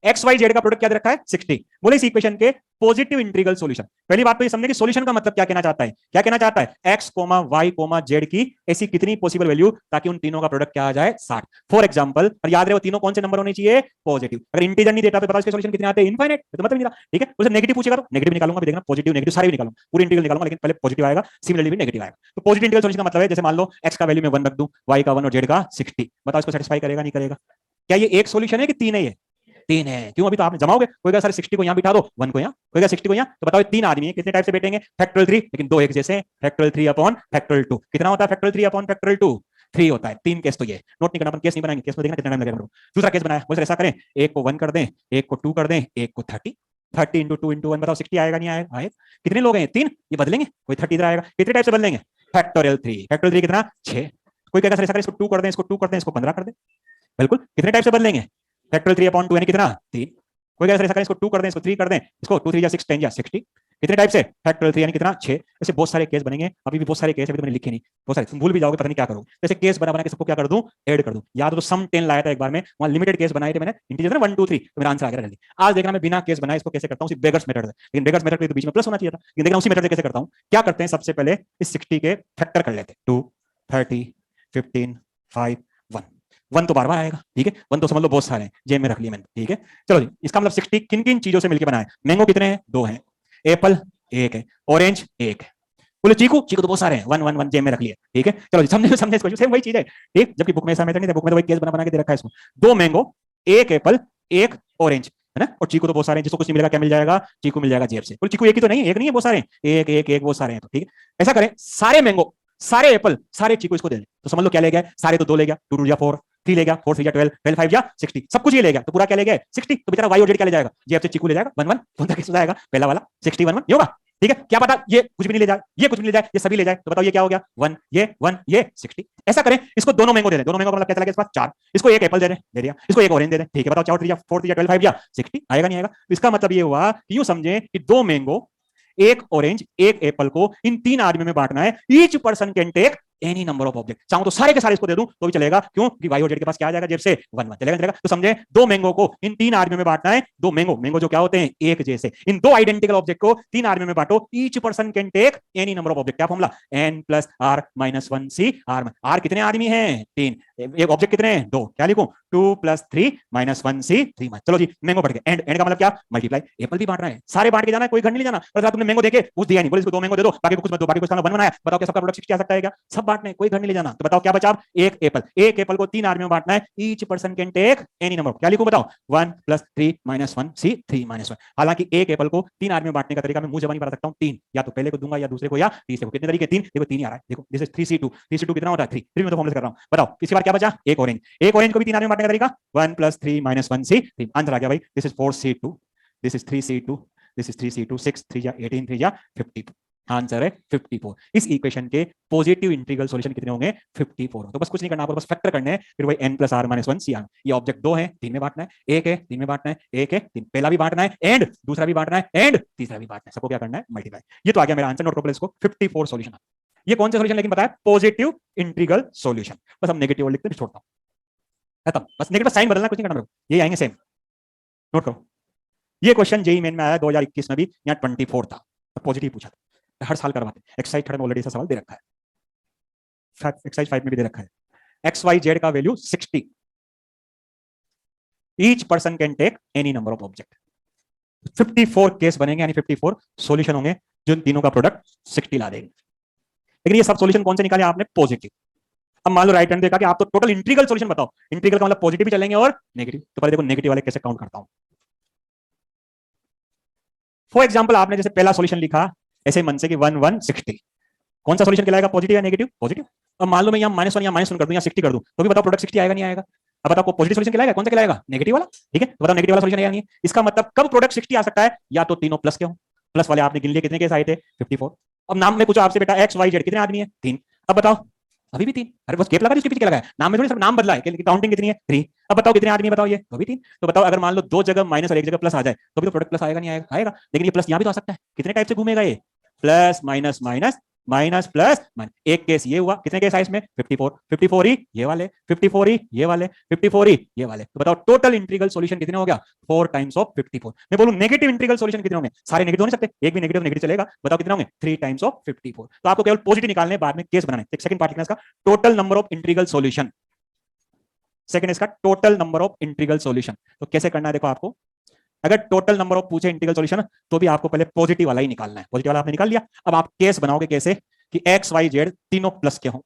एक्स वाई जेड का प्रोडक्ट क्या दे रखा है, 60। बोले इस इक्वेशन के पॉजिटिव इंटीग्रल सॉल्यूशन। पहली बात तो ये समझे कि सॉल्यूशन का मतलब क्या कहना चाहता है, क्या कहना चाहता है, x comma y comma z की ऐसी कितनी पॉसिबल वैल्यू ताकि उन तीनों का प्रोडक्ट क्या आ जाए, 60। फॉर एग्जांपल, और याद रहे वो तीनों कौन से नंबर होने चाहिए, पॉजिटिव। अगर इंटीजर नहीं देता तो बताओ इसके सॉल्यूशन कितने आते हैं, इनफाइनाइट, तो मतलब नहीं था। ठीक है, उसे नेगेटिव पूछेगा तो नेगेटिव निकालूंगा, भी देखना पॉजिटिव नेगेटिव सारे भी निकालूंगा, पूरी इंटीग्रल निकालूंगा, लेकिन पहले पॉजिटिव आएगा, सिमिलरली भी नेगेटिव आएगा। तो पॉजिटिव इंटीग्रल सॉल्यूशन का मतलब है, जैसे मान लो एक्स का वैल्यू में 1 रख दूं, वाई का 1 और जेड का 60, बताओ इसको सेटिस्फाई करेगा नहीं करेगा। क्या ये एक सॉल्यूशन है कि तीन है, ये 3 है। क्यों, अभी तो आपने जमाओगे, कोई सारे 60 को यहां बिठा दो, 1 को यहां, कोई 60 को यहां, तो बताओ 3 आदमी है, कितने टाइप से बैठेंगे, फैक्टोरियल 3, लेकिन 2 एक जैसे, फैक्टोरियल 3 अपॉन फैक्टोरियल 2। कितना होता है फैक्टोरियल 3 अपॉन फैक्टोरियल 2, 3 होता है। 3 केस तो ये नोट नहीं करना, अपन केस नहीं बनाएंगे, केस में देखना कितना टाइम लगेगा। दूसरा केस बनाया, बोले ऐसा करें, एक को 1 कर दें, एक को 2 कर दें, एक को 30 इंटू 2 इंटू 1, बताओ 60 आएगा नहीं आएगा, आएगा। कितने लोग हैं, 3, ये बदलेंगे, कोई 30 इधर आएगा। कितने टाइप से बदलेंगे, फैक्टोरियल 3, फैक्टोरियल 3 कितना, 6। कोई कहेगा सर ऐसा करें, इसको 2 कर दें, इसको 2 कर दें, इसको 15 कर दें। बिल्कुल, कितने टाइप से बदलेंगे, फैक्टोरियल 3 अपॉन 2 यानी कितना, 3। कोई कहेगा सर इसको 2 कर दें, इसको 3 कर दें, इसको 2 3 6 10 60। कितने टाइप से, फैक्टोरियल 3 यानी कितना, 6। ऐसे बहुत सारे केस बनेंगे, अभी भी बहुत सारे केस अभी तो मैंने लिखे नहीं, बहुत सारे, तुम भूल भी जाओगे, पता नहीं क्या करूं। जैसे केस बना के सबको क्या कर दूं, ऐड कर दूं। याद तो सम 10 लाया था एक बार में, वहां लिमिटेड केस बनाए थे मैंने, इंटीजर 1 2 3, तो मेरा आंसर आ गया जल्दी। आज देखना मैं बिना केस बनाए इसको कैसे करता हूं, बेगर्स मेथड है, लेकिन बेगर्स मेथड के तो बीच में प्लस होना चाहिए था, लेकिन देखना उसी मेथड से कैसे करता हूं। क्या करते हैं, सबसे पहले इस 60 के फैक्टर कर लेते हैं, 2 30 15 5 1 तो बार बार आएगा। ठीक है, 1 तो समझ लो बहुत सारे हैं, जेब में रख लिए मैंने। ठीक है, चलो जी, इसका मतलब 60 किन किन चीजों से मिलकर बना है। मैंगो कितने हैं, 2 हैं, एप्पल 1 है, ऑरेंज 1 है। बोले चीकू, चीकू तो बहुत सारे हैं, 1 1 1 जेब में रख लिए। ठीक है, चलो जी, समझे इसको, सेम वही चीज है। ठीक, जबकि बुक में ऐसा मेथड नहीं था, बुक में तो वही केस बना के दे रखा है इसको। 2 मैंगो, 1 एप्पल, 1 ऑरेंज, है ना, और चीकू तो बहुत सारे हैं, जिसको कुछ नहीं मिलेगा क्या मिल जाएगा, चीकू मिल जाएगा जेब से। बोले चीकू एक ही तो नहीं, एक नहीं है, बहुत सारे, एक एक एक बहुत सारे हैं। तो ठीक है, ऐसा करें, सारे मैंगो, सारे एप्पल, सारे चीकू इसको दे दें, तो समझ लो क्या ले गया, सारे तो 2 ले गया, 2 2 या 4, 3 ले गया, 4 3 या 12, 12 5 या 60, सब कुछ ये ले गया, तो पूरा क्या ले गया, 60। तो बेचारा वाई और जेड क्या ले जाएगा, जेब से चीकू ले जाएगा 1 1, कौन सा केस जाएगा, पहला वाला 60 1 1, ये होगा। ठीक है, क्या पता ये कुछ भी नहीं ले जाए, ये कुछ भी नहीं ले जाए, ये सभी ले जाए, तो बताओ ये क्या हो गया, 1 ये 60। ऐसा करें, इसको दोनों मैंगो दे दें, दोनों मैंगो मतलब क्या चला गया इसके पास, 4। इसको एक एप्पल दे दिया, इसको एक ऑरेंज दे दें। ठीक है, बताओ 4 3 या 4 3 या 12 5 या 60 आएगा नहीं आएगा। तो इसका मतलब ये हुआ कि यूं समझे कि 2 मैंगो, 1 ऑरेंज, 1 एप्पल को इन 3 आदमियों में बांटना है। Each person can take any number of object. चाहूं तो सारे के सारे इसको दे दूं तो भी चलेगा, क्यों कि वाई और जेड के पास क्या आ जाएगा, जेब से 1 1 चलेगा। तो समझे, 2 मैंगो को इन 3 आदमियों में बांटना है। 2 मैंगो जो क्या होते हैं, एक जैसे। इन 2 आइडेंटिकल ऑब्जेक्ट को 3 आदमियों में बांटो, each person can take any number of object. क्या formula, n + r - 1 c r। r कितने आदमी हैं, 3, एक ऑब्जेक्ट कितने हैं, 2, क्या लिखूं, 2 + 3 - 1 c 3। चलो जी, मैंगो बढ़ गए, एंड का मतलब क्या, मल्टीप्लाई। एप्पल भी बांट रहा है, सारे बांट के जाना है, कोई घर नहीं जाना। और तुमने मैंगो देखे कुछ दिया नहीं, बोले इसको 2 मैंगो दे दो, बाकी को कुछ मत दो, बाकी को 1 बनाया, बताओ क्या सबका प्रोडक्ट 60 आ सकता है क्या, सब बांटने, कोई घर नहीं ले जाना। तो बताओ क्या बचा, एक एप्पल को 3 आदमियों में बांटना है। Each person can take any number, क्या लिखूं बताओ, 1 + 3 - 1 c 3 - 1। हालांकि एक एप्पल को 3 आदमियों में बांटने का तरीका मैं मुंह जबानी बता सकता हूं, 3, या तो पहले को दूंगा या दूसरे को या तीसरे को। कितने तरीके, 3, देखो 3 ही आ रहा है, देखो दिस इज 3c2 कितना होता है, 3 में तो फॉर्मूला कर रहा हूं। बताओ इसके बाद क्या बचा, एक ऑरेंज को भी 3 आदमियों में बांटने का तरीका, 1 + 3 - 1 c 3। आंसर आ गया भाई, this is 4c2, this is 3c2, this is 3c2 6 3 या 18 3 या 54। आंसर है 54। इस इक्वेशन के पॉजिटिव इंटीग्रल सॉल्यूशन कितने होंगे 54। तो बस कुछ नहीं करना, आपको बस फैक्टर करने हैं, फिर वही n + r - 1 c r। ये ऑब्जेक्ट 2 है, 3 में बांटना है, एक है 3 में बांटना है, एक है 3, पहला भी बांटना है एंड दूसरा भी बांटना है एंड तीसरा भी बांटना है, सबको क्या करना है मल्टीप्लाई। ये तो आ गया मेरा आंसर, नोट करो इसको 54 सॉल्यूशन। ये कौन सा सॉल्यूशन लेकिन बताया पॉजिटिव इंटीग्रल सॉल्यूशन। बस हम नेगेटिव लिखते हैं, छोड़ता हूं खत्म, बस नेगेटिव साइन बदलना, कुछ नहीं करना मेरे को, ये आएंगे सेम। नोट करो ये क्वेश्चन जेईई मेन में आया 2021 में भी, यहाँ 24 था, पॉजिटिव पूछा था, हर साल करवाते। एक्सरसाइज 3 में ऑलरेडी ऐसा सवाल दे रखा है, एक्सरसाइज 5 में भी दे रखा है। एक्स वाई जेड का value 60, each person can take any number of object. 54 case बनेंगे, यानी 54 सॉल्यूशन होंगे, जो तीनों का प्रोडक्ट 60 ला देंगे। लेकिन ये सब सॉल्यूशन कौन से निकाले आपने पॉजिटिव। अब मान लो राइट हैंड देखा कि आप तो टोटल इंटीग्रल सॉल्यूशन बताओ, इंटीग्रल का मतलब पॉजिटिव भी चलेंगे और नेगेटिव। तो पहले देखो नेगेटिव वाले कैसे काउंट करता हूं। फॉर एग्जांपल आपने जैसे पहला सॉल्यूशन लिखा ऐसे मन से कि 1 1 60, कौन सा सॉल्यूशन कहलाएगा पॉजिटिव या नेगेटिव? पॉजिटिव। अब मान लो मैं यहाँ -1 या -1 कर दूं या 60 कर दूं, तो भी बताओ प्रोडक्ट 60 आएगा नहीं आएगा? अब बताओ पॉजिटिव सॉल्यूशन कहलाएगा, कौन सा कहलाएगा? नेगेटिव वाला। ठीक है, तो बताओ नेगेटिव वाला सॉल्यूशन आया नहीं है, इसका मतलब कब प्रोडक्ट 60 आ सकता है? या तो तीनों प्लस के हो, प्लस वाले आपने गिन लिए कितने केस आए थे 54। अब नाम में पूछो आपसे बेटा एक्स वाई जेड कितने आदमी है 3, अब बताओ अभी भी 3, अरे बस केप लगा इसके पीछे क्या लगाया, नाम में थोड़ी, सब नाम बदला है, काउंटिंग कितनी है 3। अब बताओ कितने आदमी बताओ, ये तो भी 3। तो बताओ अगर मान लो दो जगह माइनस और एक जगह प्लस आ जाए तो भी तो प्रोडक्ट प्लस आएगा नहीं आएगा? आएगा। लेकिन ये प्लस यहाँ भी तो आ सकता है, कितने टाइप से घूमेगा ये, plus minus minus minus plus minus. एक केस ये हुआ, कितने केस आए इसमें 54, 54 ही ये वाले, 54 ही ये वाले, 54 ही ये वाले। तो बताओ टोटल इंटीग्रल सॉल्यूशन कितने हो गया 4 टाइम्स ऑफ 54। मैं बोलूं नेगेटिव इंटीग्रल सॉल्यूशन कितने होंगे, सारे नेगेटिव हो नहीं सकते, एक भी नेगेटिव नेगेटिव चलेगा, बताओ कितने होंगे 3 टाइम्स ऑफ 54। तो आपको केवल पॉजिटिव निकालने, बाद में केस बनाने। एक सेकंड पार्ट लिखना इसका, total number of integral solution. Second इसका total number of integral solution. तो कैसे करना है देखो, आपको अगर टोटल नंबर ऑफ पूछे इंटीग्रल सॉल्यूशन तो भी आपको पहले पॉजिटिव वाला ही निकालना है। पॉजिटिव वाला आपने निकाल लिया, अब आप केस बनाओगे कैसे कि एक्स वाई जेड तीनों प्लस के हों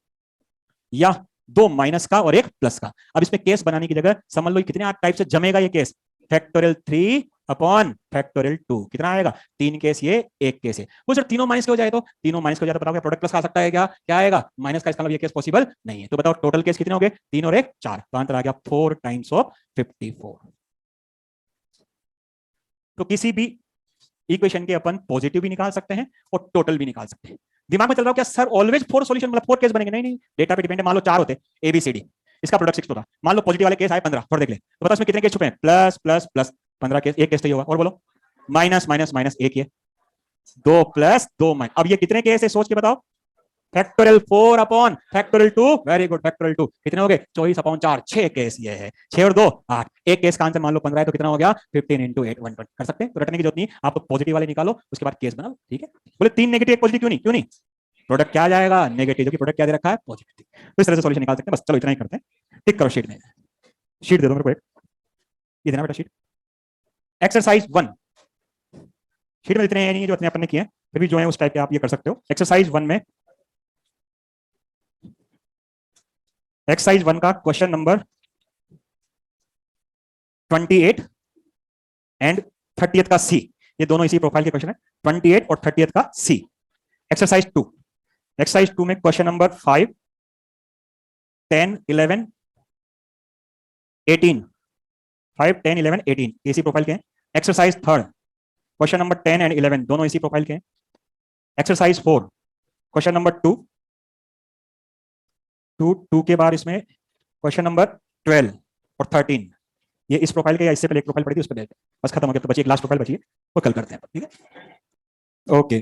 या दो माइनस का और एक प्लस का। अब इसमें केस बनाने की जगह समझ लो कितने टाइप से जमेगा ये केस, फैक्टोरियल 3 अपॉन फैक्टोरियल 2, कितना आएगा 3 केस ये, एक केस है। वो सर तीनों माइनस के हो जाए तो, तीनों माइनस के हो जाए तो बताओ प्रोडक्ट प्लस आ सकता है क्या? क्या आएगा माइनस का, इसका मतलब ये केस पॉसिबल नहीं है। तो बताओ टोटल केस कितने हो गए 3 और 1 4, तो आंसर आ गया 4 टाइम्स ऑफ 54। तो किसी भी इक्वेशन के अपन पॉजिटिव भी निकाल सकते हैं और टोटल भी निकाल सकते हैं। दिमाग में चल रहा हो क्या सर ऑलवेज 4 सॉल्यूशन मतलब 4 केस बनेंगे? नहीं नहीं, डेटा पे डिपेंड है। मान लो 4 होते ABCD, इसका प्रोडक्ट 6 होता, मान लो पॉजिटिव वाले केस आए 15, थोड़ा देख ले तो बताओ इसमें कितने केस छुपे हैं, प्लस प्लस प्लस 15 केस, एक केस तो ये होगा। और बोलो माइनस माइनस माइनस एक, ये 2 प्लस 2 माइनस। अब ये कितने केस है सोच के बताओ, factorial 4 upon factorial 2, very good, factorial 2 कितने हो गए 24 अपॉन 4, 6 केस ये है, 6 और 2 8, एक केस का आंसर मान लो 15 है तो कितना हो गया 15 इंटू 8 120। कर सकते हैं, तो रटने की जरूरत नहीं, आप तो पॉजिटिव वाले निकालो उसके बाद केस बनाओ। ठीक है, बोले 3 नेगेटिव 1 पॉजिटिव, क्यों नहीं? क्यों नहीं, प्रोडक्ट क्या आ जाएगा नेगेटिव, जो कि प्रोडक्ट क्या दे रखा है पॉजिटिव। तो इस तरह से सॉल्यूशन निकाल सकते हैं। बस चलो इतना ही करते हैं, टिक करो शीट में, शीट दे दो मेरे को एक, ये देना बेटा शीट। एक्सरसाइज 1 शीट में इतने हैं नहीं जो अपने अपन ने किए, फिर भी जो है उस टाइप के आप ये कर सकते हो। एक्सरसाइज 1 में, एक्सरसाइज 1 का क्वेश्चन नंबर 28 एंड 30th का सी, ये दोनों इसी प्रोफाइल के क्वेश्चन है, 28 और 30th का सी। एक्सरसाइज 2, एक्सरसाइज 2 में क्वेश्चन नंबर 5 10 11 18, 5 10 11 18 इसी प्रोफाइल के हैं। एक्सरसाइज 3 क्वेश्चन नंबर 10 एंड 11 दोनों इसी प्रोफाइल के हैं। एक्सरसाइज 4 क्वेश्चन नंबर 2 2 के बाद इसमें क्वेश्चन नंबर 12 और 13, ये इस प्रोफाइल के या इससे पहले एक प्रोफाइल पड़ी थी उस पर बस खत्म हो गया। तो बची एक लास्ट प्रोफाइल बची है, वो कल करते हैं। ठीक है, ओके।